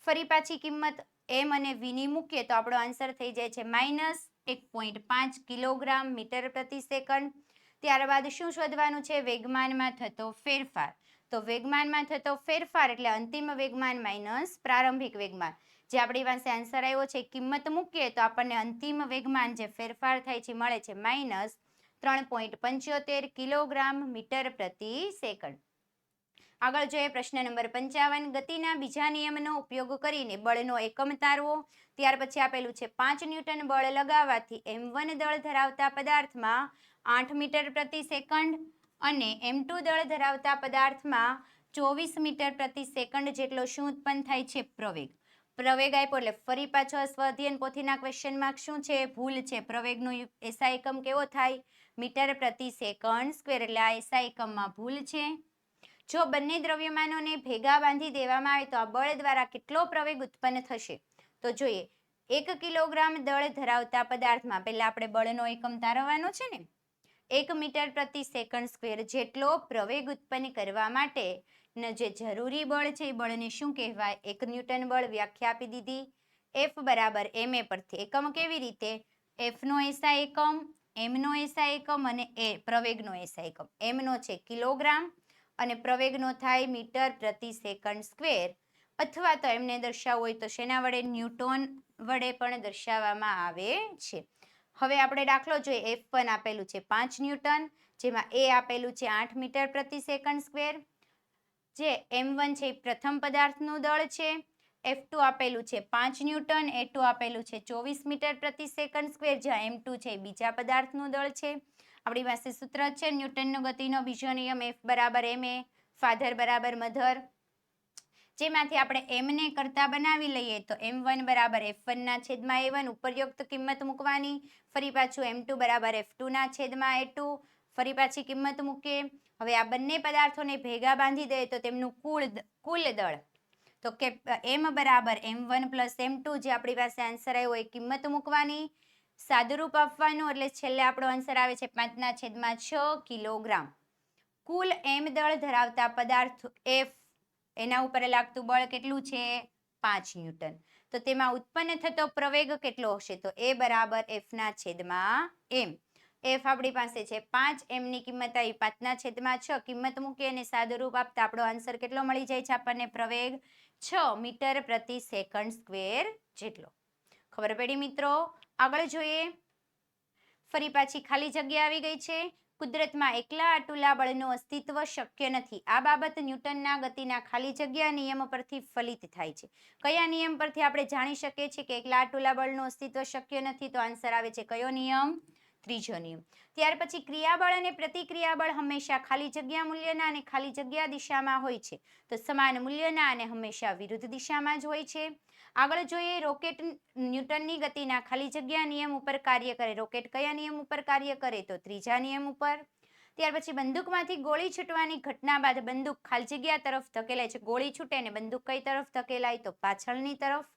ફરી પાછી કિંમત m અને v ની મૂકીએ તો આપણો આન્સર થઈ જાય છે -1.5 કિલોગ્રામ મીટર પ્રતિ સેકન્ડ. ત્યારબાદ શું શોધવાનું છે? વેગમાનમાં થતો ફેરફાર. તો વેગમાનમાં થતો ફેરફાર એટલે અંતિમ વેગમાન માઇનસ પ્રારંભિક વેગમાન. જે આપણી પાસે આન્સર આવ્યો છે કિંમત મૂકીએ તો આપણને અંતિમ વેગમાન જે ફેરફાર થાય છે મળે છે -3.75 કિલોગ્રામ મીટર પ્રતિ સેકન્ડ. આગળ જોઈએ પ્રશ્ન નંબર 55. ગતિના બીજા નિયમનો ઉપયોગ કરીને બળનો એકમ તારવો. ત્યાર પછી આપેલું છે 5 ન્યૂટન બળ લગાવવાથી m1 દળ ધરાવતા પદાર્થમાં 8 મીટર પ્રતિ સેકન્ડ અને m2 દળ ધરાવતા પદાર્થમાં 24 મીટર પ્રતિ સેકન્ડ જેટલો શું ઉત્પન્ન થાય છે? પ્રવેગ. પ્રવેગ આપ્યો એટલે ફરી પાછો સ્વાધ્યાયન પોથીના ક્વેશ્ચન માર્ક શું છે? ભૂલ છે. પ્રવેગનો SI એકમ કેવો થાય? મીટર પ્રતિ સેકન્ડ સ્ક્વેર. એટલે આ SI એકમમાં ભૂલ છે. જો બંને દ્રવ્યમાનોને ભેગા બાંધી દેવામાં આવે તો આ બળ દ્વારા કેટલો પ્રવેગ ઉત્પન્ન થશે? તો જોઈએ 1 કિલોગ્રામ દળ ધરાવતા પદાર્થમાં પહેલા આપણે બળનો એકમ તારવવાનો છે ને 1 મીટર પ્રતિ સેકન્ડ સ્ક્વેર જેટલો પ્રવેગ ઉત્પન્ન કરવા માટે જે જરૂરી બળ છે એ બળને શું કહેવાય? 1 ન્યૂટન બળ. વ્યાખ્યા આપી દીધી. F બરાબર ma પરથી એકમ કેવી રીતે? F નો SI એકમ, m નો SI એકમ અને પ્રવેગનો SI એકમ. m નો છે કિલોગ્રામ અને પ્રવેગનો થાય મીટર પ્રતિ સેકન્ડ સ્ક્વેર, અથવા તો એમને દર્શાવવું હોય તો શેના વડે? ન્યૂટન વડે પણ દર્શાવવામાં આવે છે. હવે આપણે દાખલો જોઈએ. F1 આપેલું છે 5 ન્યૂટન, જેમાં A આપેલું છે 8 મીટર પ્રતિ સેકન્ડ સ્ક્વેર. જે m1 છે પ્રથમ પદાર્થનું દળ છે. F2 આપેલું છે 5 ન્યૂટન, A2 આપેલું છે 24 મીટર પ્રતિ સેકન્ડ સ્ક્વેર, જ્યાં m2 છે બીજા પદાર્થનું દળ છે. આપણી પાસે સૂત્ર છે ન્યૂટનનો ગતિનો બીજો નિયમ F બરાબર ma, ફાધર બરાબર મધર. જેમાંથી આપણે m ને કરતા બનાવી લઈએ તો m1 બરાબર f1 ના છેદમાં a1, ઉપરયુક્ત કિંમત મૂકવાની. ફરી પાછું m2 બરાબર f2 ના છેદમાં a2, ફરી પાછી કિંમત મૂકીએ. હવે આ બંને પદાર્થોને ભેગા બાંધી દઈએ તો તેમનું કુલ દળ તો કે m બરાબર m1 પ્લસ m2, જે આપણી પાસે આન્સર આવ્યો એ કિંમત મૂકવાની. સાદુરૂપ આપવાનું એટલે છેલ્લે આપણો આન્સર આવે છે 5 ના છેદમાં 6 કિલોગ્રામ. કુલ m દળ ધરાવતા પદાર્થ F, એના ઉપર લાગતું બળ કેટલું છે? 5 ન્યૂટન. તો તેમાં ઉત્પન્ન થતો પ્રવેગ કેટલો હશે? તો A બરાબર F ના છેદમાં m. F આપણી પાસે છે 5, m ની કિંમત આવી 5 ના છેદમાં 6. કિંમત મૂકી અને સાદુરૂપ આપતા આપણો આન્સર કેટલો મળી જાય છે આપણને? પ્રવેગ 6 મીટર પ્રતિ સેકન્ડ સ્ક્વેર જેટલો. ખબર પડી મિત્રો? આગળ જોઈએ. ફરી પાછી ખાલી જગ્યા આવી ગઈ છે. કુદરતમાં એકલા આટુલા બળનું અસ્તિત્વ શક્ય નથી. આ બાબત ન્યૂટનના ગતિના ખાલી જગ્યા નિયમ પરથી ફલિત થાય છે. કયા નિયમ પરથી આપણે જાણી શકીએ છીએ કે એકલા આટુલા બળનું અસ્તિત્વ શક્ય નથી? તો આન્સર આવે છે કયો નિયમ? ત્રીજો નિયમ. ત્યાર પછી ક્રિયાબળ અને પ્રતિક્રિયાબળ હંમેશા ખાલી જગ્યા મૂલ્યના અને ખાલી જગ્યા દિશામાં હોય છે. તો સમાન મૂલ્યના અને હંમેશા વિરુદ્ધ દિશામાં જ હોય છે. આગળ જોઈએ. રોકેટ ન્યૂટનની ગતિના ખાલી જગ્યા નિયમ ઉપર કાર્ય કરે. રોકેટ કયા નિયમ ઉપર કાર્ય કરે? તો ત્રીજા નિયમ ઉપર. ત્યાર પછી બંદૂકમાંથી ગોળી છૂટવાની ઘટના બાદ બંદૂક ખાલી જગ્યા તરફ ધકેલાય છે. ગોળી છૂટે ને બંદૂક કઈ તરફ ધકેલાય? તો પાછળની તરફ.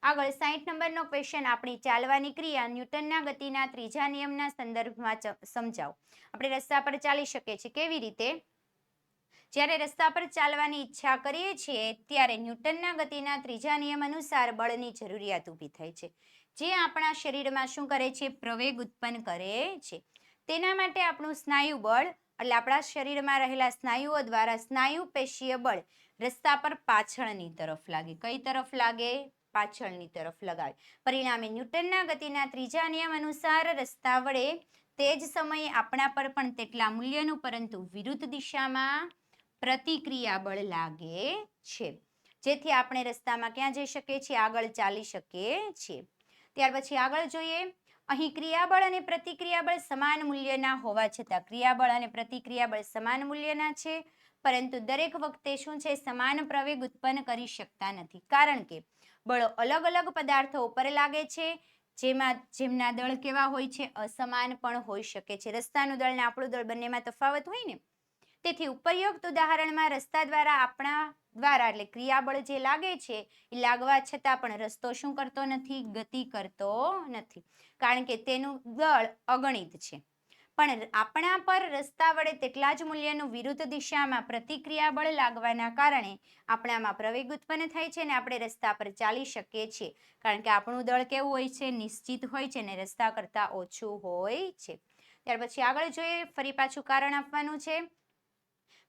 આગળ 60 નંબરનો ક્વેશ્ચન. આપણી ચાલવાની ક્રિયા ન્યૂટનના ગતિના ત્રીજા નિયમના સંદર્ભમાં સમજાવો. આપણે રસ્તા પર ચાલી શકીએ છીએ. કેવી રીતે? જ્યારે રસ્તા પર ચાલવાની ઈચ્છા કરીએ છીએ ત્યારે ન્યૂટનના ગતિના ત્રીજા નિયમ અનુસાર બળની જરૂરિયાત ઊભી થાય છે, જે આપણા શરીરમાં શું કરે છે? પ્રવેગ ઉત્પન્ન કરે છે. તેના માટે આપણું સ્નાયુ બળ એટલે આપણા શરીરમાં રહેલા સ્નાયુઓ દ્વારા સ્નાયુ પેશીય બળ રસ્તા પર પાછળની તરફ લાગે. કઈ તરફ લાગે? પાછળની તરફ લગાવે. પરિણામે ન્યૂટનના ગતિના ત્રીજા નિયમ અનુસાર રસ્તા વડે તે જ સમયે આપણા પર પણ તેટલા મૂલ્યનું પરંતુ વિરુદ્ધ દિશામાં પ્રતિક્રિયા બળ લાગે છે, જેથી આપણે રસ્તામાં ક્યાં જઈ શકીએ છીએ? આગળ ચાલી શકીએ છીએ. ત્યાર પછી આગળ જોઈએ. અહીં ક્રિયાબળ અને પ્રતિક્રિયાબળ સમાન મૂલ્યના હોવા છતાં ક્રિયાબળ અને પ્રતિક્રિયાબળ સમાન મૂલ્યના છે, પરંતુ દરેક વખતે શું છે? સમાન પ્રવેગ ઉત્પન્ન કરી શકતા નથી, કારણ કે બળો અલગ અલગ પદાર્થો ઉપર લાગે છે, જેમના દળ કેવા હોય છે? અસમાન પણ હોઈ શકે છે. રસ્તાનું દળ ને આપણું દળ બંનેમાં તફાવત હોય ને. તેથી ઉપરયુક્ત ઉદાહરણમાં રસ્તા દ્વારા આપણા દ્વારા એટલે ક્રિયાબળ જે લાગે છે એ લાગવા છતાં પણ રસ્તો શું કરતો નથી? ગતિ કરતો નથી, કારણ કે તેનું દળ અગણિત છે. પણ આપણા પર રસ્તા વડે તેટલા જ મૂલ્યનું વિરુદ્ધ દિશામાં પ્રતિક્રિયા બળ લાગવાના કારણે આપણામાં પ્રવેગ ઉત્પન્ન થાય છે અને આપણે રસ્તા પર ચાલી શકીએ છીએ, કારણ કે આપણું દળ કેવું હોય છે? નિશ્ચિત હોય છે અને રસ્તા કરતાં ઓછું હોય છે. ત્યાર પછી આગળ જોઈએ. ફરી પાછું કારણ આપવાનું છે.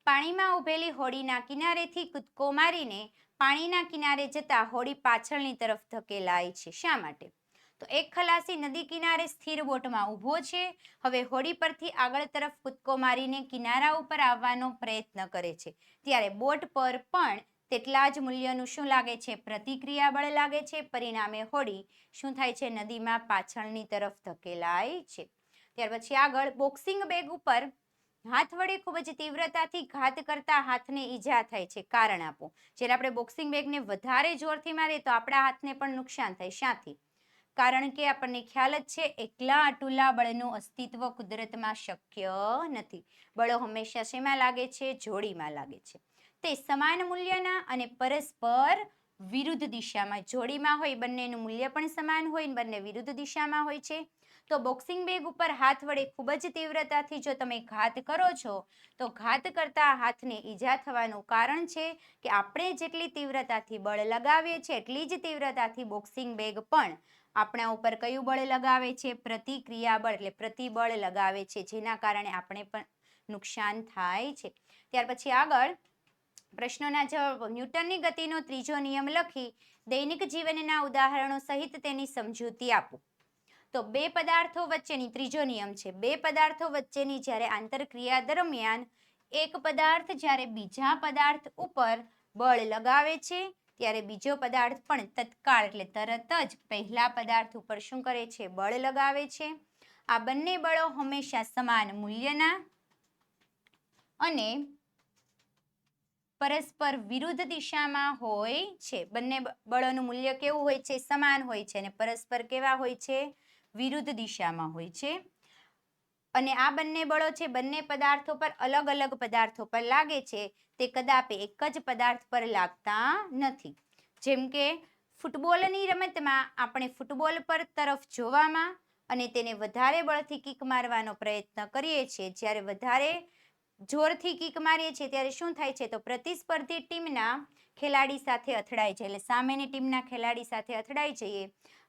પાણીમાં ઉભેલી હોડીના કિનારેથી કૂદકો મારીને પાણીના કિનારે જતા હોડી પાછળની તરફ ધકેલાય છે. શા માટે? તો એક ખલાસી નદી કિનારે સ્થિર બોટમાં ઊભો છે. હવે હોડી પરથી આગળ તરફ કૂદકો મારીને કિનારા ઉપર આવવાનો પ્રયત્ન કરે છે. ત્યારે બોટ પર પણ તેટલા જ મૂલ્યનું શું લાગે છે? પ્રતિક્રિયા બળ લાગે છે. પરિણામે હોડી શું થાય છે? નદીમાં પાછળની તરફ ધકેલાય છે. ત્યાર પછી આગળ બોક્સિંગ બેગ ઉપર હાથ વડે ખૂબ જ તીવ્રતાથી ઘાત કરતા હાથને ઈજા થાય છે. કારણ આપો. જ્યારે આપણે બોક્સિંગ બેગને વધારે જોરથી મારીએ તો આપણા હાથને પણ નુકસાન થાય. શાથી? કારણ કે આપણને ખ્યાલ જ છે એકલા અતુલા બળનું અસ્તિત્વ કુદરતમાં શક્ય નથી. બળો હંમેશા શેમાં લાગે છે? જોડીમાં લાગે છે. તે સમાન મૂલ્યના અને પરસ્પર વિરુદ્ધ દિશામાં. જોડીમાં હોય બંનેનું મૂલ્ય પણ સમાન હોય, બંને વિરુદ્ધ દિશામાં હોય છે. તો બોક્સિંગ બેગ ઉપર હાથ વડે ખૂબ જ તીવ્રતાથી જો તમે ઘાત કરો છો તો ઘાત કરતા હાથને ઈજા થવાનું કારણ છે કે આપણે જેટલી તીવ્રતાથી બળ લગાવીએ છીએ એટલી જ તીવ્રતાથી બોક્સિંગ બેગ પણ આપણા ઉપર કયું બળ લગાવે છે? પ્રતિક્રિયા બળ, એટલે પ્રતિબળ લગાવે છે, જેના કારણે આપણે પણ નુકસાન થાય છે. ત્યાર પછી આગળ પ્રશ્નોના જવાબ. ન્યૂટનની ગતિનો ત્રીજો નિયમ લખી દૈનિક જીવનના ઉદાહરણો સહિત તેની સમજૂતી આપો. તો બે પદાર્થો વચ્ચેની ત્રીજો નિયમ છે. બે પદાર્થો વચ્ચેની જ્યારે આંતરક્રિયા દરમિયાન એક પદાર્થ જ્યારે બીજા પદાર્થ ઉપર બળ લગાવે છે ત્યારે બીજો પદાર્થ પણ તત્કાળ એટલે તરત જ પહેલા પદાર્થ ઉપર શું કરે છે? બળ લગાવે છે. આ બંને બળો હંમેશા સમાન મૂલ્યના અને પરસ્પર વિરુદ્ધ દિશામાં હોય છે. બંને બળોનું મૂલ્ય કેવું હોય છે? સમાન હોય છે અને પરસ્પર કેવા હોય છે? વિરુદ્ધ દિશામાં હોય છે. અને આ બંને બળો છે બંને પદાર્થો પર અલગ અલગ પદાર્થો પર લાગે છે. તે કદાપી એક જ પદાર્થ પર લાગતા નથી. જેમ કે ફૂટબોલની રમતમાં આપણે ફૂટબોલ પર તરફ જોવામાં અને તેને વધારે બળથી કિક મારવાનો પ્રયત્ન કરીએ છીએ. જ્યારે વધારે જોરથી કિક મારીએ છીએ ત્યારે શું થાય છે? તો પ્રતિસ્પર્ધી ટીમના ખેલાડી સાથે અથડાય છે. એટલે સામેની ટીમના ખેલાડી સાથે અથડાઈ જઈએ.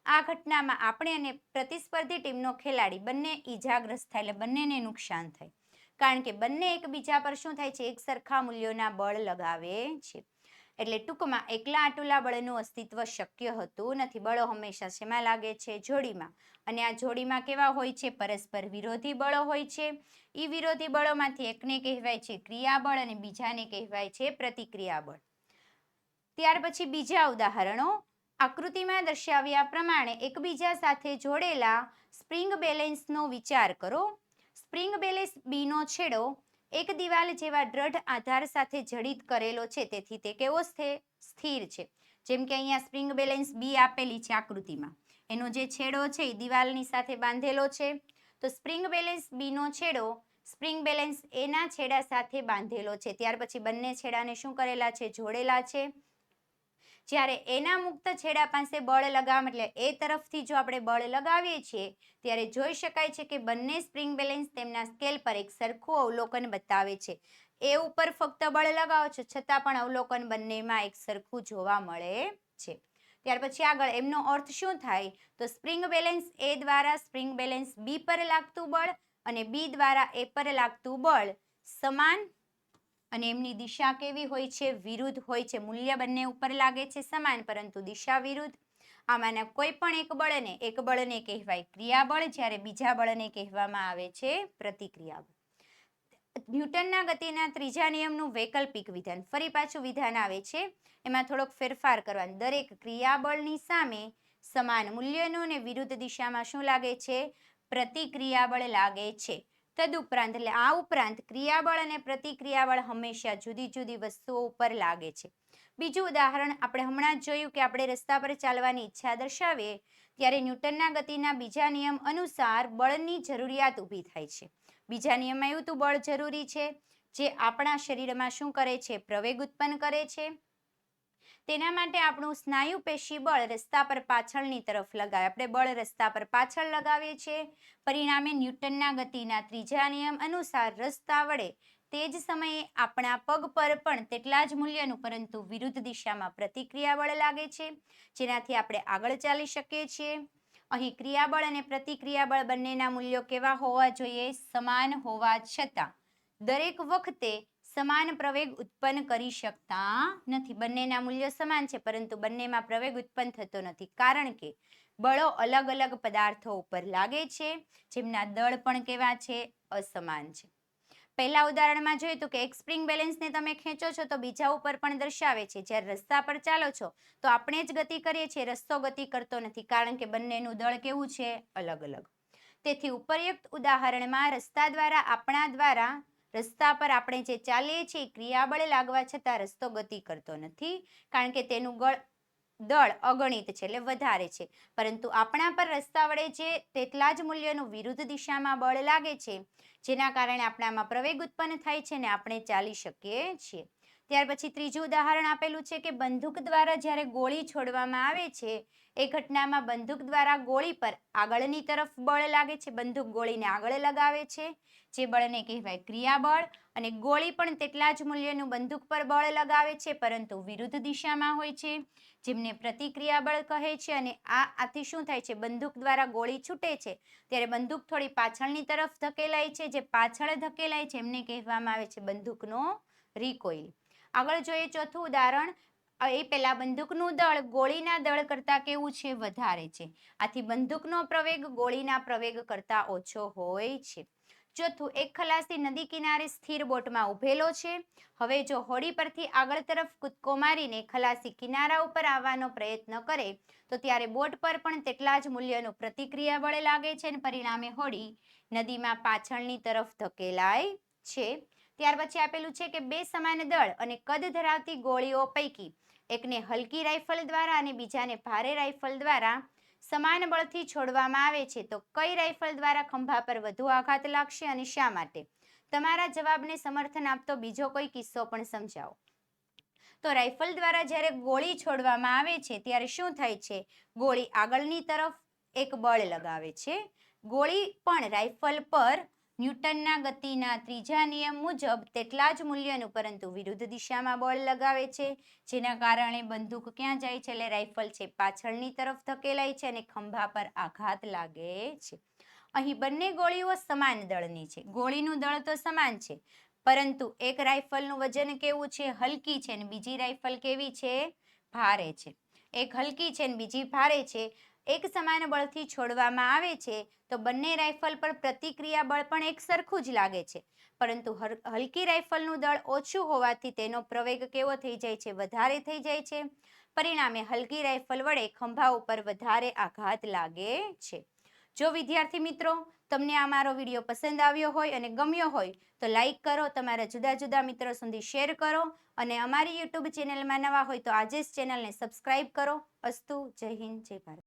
આ ઘટનામાં આપણે અને પ્રતિસ્પર્ધી ટીમનો ખેલાડી બંને ઈજાગ્રસ્ત થાય, એટલે બંનેને નુકસાન થાય. કારણ કે બંને એકબીજા પર શું થાય છે? એક સરખા મૂલ્યોના બળ લગાવે છે. એટલે ટૂંકમાં એકલા આટલા બળનું અસ્તિત્વ શક્ય હતું નથી. બળો હંમેશા શેમાં લાગે છે? જોડીમાં. અને આ જોડીમાં કેવા હોય છે? પરસ્પર વિરોધી બળો હોય છે. એ વિરોધી બળોમાંથી એકને કહેવાય છે ક્રિયાબળ અને બીજાને કહેવાય છે પ્રતિક્રિયા બળ. ત્યાર પછી બીજા ઉદાહરણો. આકૃતિમાં દર્શાવ્યા પ્રમાણે એકબીજા સાથે જોડેલા સ્પ્રિંગ બેલેન્સનો વિચાર કરો. સ્પ્રિંગ બેલેન્સ બીનો છેડો એક દિવાલ જેવા દ્રઢ આધાર સાથે જડિત કરેલો છે. તેથી તે કેવો સ્થિર છે. જેમ કે અહીંયા સ્પ્રિંગ બેલેન્સ બી આપેલી છે આકૃતિમાં. એનો જે છેડો છે એ દિવાલની સાથે બાંધેલો છે. તો સ્પ્રિંગ બેલેન્સ બીનો છેડો સ્પ્રિંગ બેલેન્સ એના છેડા સાથે બાંધેલો છે. ત્યાર પછી બંને છેડાને શું કરેલા છે? જોડેલા છે. જ્યારે એના મુક્ત છેડા પાસે બળ લગાવવા એટલે એ તરફથી જો આપણે બળ લગાવીએ છીએ ત્યારે જોઈ શકાય છે કે બંને સ્પ્રિંગ બેલેન્સ તેમના સ્કેલ પર એક સરખું અવલોકન બતાવે છે. એ ઉપર ફક્ત બળ લગાવો છો છતાં પણ અવલોકન બંનેમાં એક સરખું જોવા મળે છે. ત્યાર પછી આગળ એમનો અર્થ શું થાય? તો સ્પ્રિંગ બેલેન્સ એ દ્વારા સ્પ્રિંગ બેલેન્સ બી પર લાગતું બળ અને બી દ્વારા એ પર લાગતું બળ સમાન અને એમની દિશા કેવી હોય છે? વિરુદ્ધ હોય છે. મૂલ્ય બંને ઉપર લાગે છે સમાન પરંતુ દિશા વિરુદ્ધ. આમાંના કોઈ પણ એક બળને કહેવાય ક્રિયાબળ, જ્યારે બીજા બળને કહેવામાં આવે છે પ્રતિક્રિયા બળ. ન્યૂટનના ગતિના ત્રીજા નિયમનું વૈકલ્પિક વિધાન. ફરી પાછું વિધાન આવે છે. એમાં થોડોક ફેરફાર કરવાનો. દરેક ક્રિયાબળની સામે સમાન મૂલ્યનું અને વિરુદ્ધ દિશામાં શું લાગે છે? પ્રતિક્રિયાબળ લાગે છે. તદુપરાંત એટલે આ ઉપરાંત ક્રિયાબળ અને પ્રતિક્રિયાબળ હંમેશા જુદી જુદી વસ્તુઓ ઉપર લાગે છે. બીજું ઉદાહરણ આપણે હમણાં જ જોયું કે આપણે રસ્તા પર ચાલવાની ઈચ્છા દર્શાવીએ ત્યારે ન્યૂટનના ગતિના બીજા નિયમ અનુસાર બળની જરૂરિયાત ઊભી થાય છે. બીજા નિયમમાં એવું તો બળ જરૂરી છે જે આપણા શરીરમાં શું કરે છે? પ્રવેગ ઉત્પન્ન કરે છે. તેના માટે આપણું સ્નાયુ પેશી બળ રસ્તા પર પાછળની તરફ લગાવે. આપણે બળ રસ્તા પર પાછળ લગાવીએ છીએ. પરિણામે ન્યૂટનના ગતિના ત્રીજા નિયમ અનુસાર રસ્તા વડે તે જ સમયે આપણા પગ પર પણ તેટલા જ મૂલ્યનું પરંતુ વિરુદ્ધ દિશામાં પ્રતિક્રિયા બળ લાગે છે, જેનાથી આપણે આગળ ચાલી શકીએ છીએ. અહીં ક્રિયાબળ અને પ્રતિક્રિયા બળ બંનેના મૂલ્યો કેવા હોવા જોઈએ? સમાન હોવા છતાં દરેક વખતે સમાન પ્રવેગ ઉત્પન્ન કરી શકતા નથી. બંનેના મૂલ્યો સમાન છે પરંતુ બંનેમાં પ્રવેગ ઉત્પન્ન થતો નથી. કારણ કે બળો અલગ અલગ પદાર્થો ઉપર લાગે છે, જેમના દળ પણ કેવા છે? અસમાન છે. પહેલા ઉદાહરણમાં જોયું તો કે એક સ્પ્રિંગ બેલેન્સને તમે ખેંચો છો તો બીજા ઉપર પણ દર્શાવે છે. જ્યારે રસ્તા પર ચાલો છો તો આપણે જ ગતિ કરીએ છીએ, રસ્તો ગતિ કરતો નથી, કારણ કે બંનેનું દળ કેવું છે? અલગ અલગ. તેથી ઉપરયુક્ત ઉદાહરણમાં રસ્તા પર આપણે જે ચાલીએ છીએ ક્રિયાબળ લાગવા છતાં રસ્તો ગતિ કરતો નથી, કારણ કે તેનું દળ અગણિત છે, એટલે વધારે છે. પરંતુ આપણા પર રસ્તા વડે જે તેટલા જ મૂલ્યનું વિરુદ્ધ દિશામાં બળ લાગે છે, જેના કારણે આપણામાં પ્રવેગ ઉત્પન્ન થાય છે ને આપણે ચાલી શકીએ છીએ. ત્યાર પછી ત્રીજું ઉદાહરણ આપેલું છે કે બંદૂક દ્વારા જ્યારે ગોળી છોડવામાં આવે છે, એ ઘટનામાં બંદૂક દ્વારા ગોળી પર આગળની તરફ બળ લાગે છે, બંદૂક ગોળીને આગળ લગાવે છે, જે બળને કહેવાય ક્રિયાબળ, અને ગોળી પણ તેટલા જ મૂલ્યનું બંદૂક પર બળ લગાવે છે, પરંતુ વિરુદ્ધ દિશામાં હોય છે, જેમને પ્રતિક્રિયા બળ કહે છે. અને આથી શું થાય છે? બંદૂક દ્વારા ગોળી છૂટે છે ત્યારે બંદૂક થોડી પાછળની તરફ ધકેલાય છે, જે પાછળ ધકેલાય છે એમને કહેવામાં આવે છે બંદૂકનો રિકોઇલ. આગળ જોઈએ ચોથું ઉદાહરણ. એ પહેલા બંદૂકનું દળ ગોળીના દળ કરતા કેવું છે? વધારે છે. આથી બંદૂકનો પ્રવેગ ગોળીના પ્રવેગ કરતા ઓછો હોય છે. ચોથું, એક ખલાસી નદી કિનારે સ્થિર બોટમાં ઉભેલો છે. હવે જો હોડી પરથી આગળ તરફ કૂદકો મારીને ખલાસી કિનારા ઉપર આવવાનો પ્રયત્ન કરે તો ત્યારે બોટ પર પણ તેટલા જ મૂલ્યનું પ્રતિક્રિયા બળ લાગે છે અને પરિણામે હોડી નદીમાં પાછળની તરફ ધકેલાય છે. ત્યાર પછી આપેલું છે કે બે સમાન દળ અને કદ ધરાવતી ગોળીઓ પૈકી એકને હલકી રાઇફલ દ્વારા અને બીજાને ભારે રાઇફલ દ્વારા સમાન બળથી છોડવામાં આવે છે, તો કઈ રાઇફલ દ્વારા ખંભા પર વધુ આઘાત લાગશે અને શા માટે? તમારા જવાબને સમર્થન આપતો બીજો કોઈ કિસ્સો પણ સમજાવો. તો રાઇફલ દ્વારા જ્યારે ગોળી છોડવામાં આવે છે ત્યારે શું થાય છે? ગોળી આગળની તરફ એક બળ લગાવે છે. ગોળી પણ રાઇફલ પર ન્યૂટનના ગતિના ત્રીજા નિયમ મુજબ તેટલા જ મૂલ્યનું પરંતુ વિરુદ્ધ દિશામાં બળ લગાવે છે, જેના કારણે બંદૂક ક્યાં જાય છે? એટલે રાઇફલ છે પાછળની તરફ ધકેલાય છે અને ખંભા પર આઘાત લાગે છે. અહીં બંને ગોળીઓ સમાન દળની છે. ગોળીનું દળ તો સમાન છે, પરંતુ એક રાઇફલનું વજન કેવું છે? હલકી છે, અને બીજી રાઇફલ કેવી છે? ભારે છે. એક હલકી છે અને બીજી ભારે છે. એક સમાન બળથી છોડવામાં આવે છે તો બંને રાઇફલ પર પ્રતિક્રિયા બળ પણ એક સરખું જ લાગે છે, પરંતુ હલકી રાઇફલનું દળ ઓછું હોવાથી તેનો પ્રવેગ કેવો થઈ જાય છે? વધારે થઈ જાય છે. પરિણામે હલકી રાઇફલ વડે ખંભા ઉપર વધારે આઘાત લાગે છે. જો વિદ્યાર્થી મિત્રો તમને આ મારો વિડીયો પસંદ આવ્યો હોય અને ગમ્યો હોય તો લાઈક કરો, તમારા જુદા જુદા મિત્રો સુધી શેર કરો, અને અમારી યુટ્યુબ ચેનલમાં નવા હોય તો આજે જ ચેનલને સબસ્ક્રાઇબ કરો. અસ્તુ. જય હિન્દ, જય ભારત.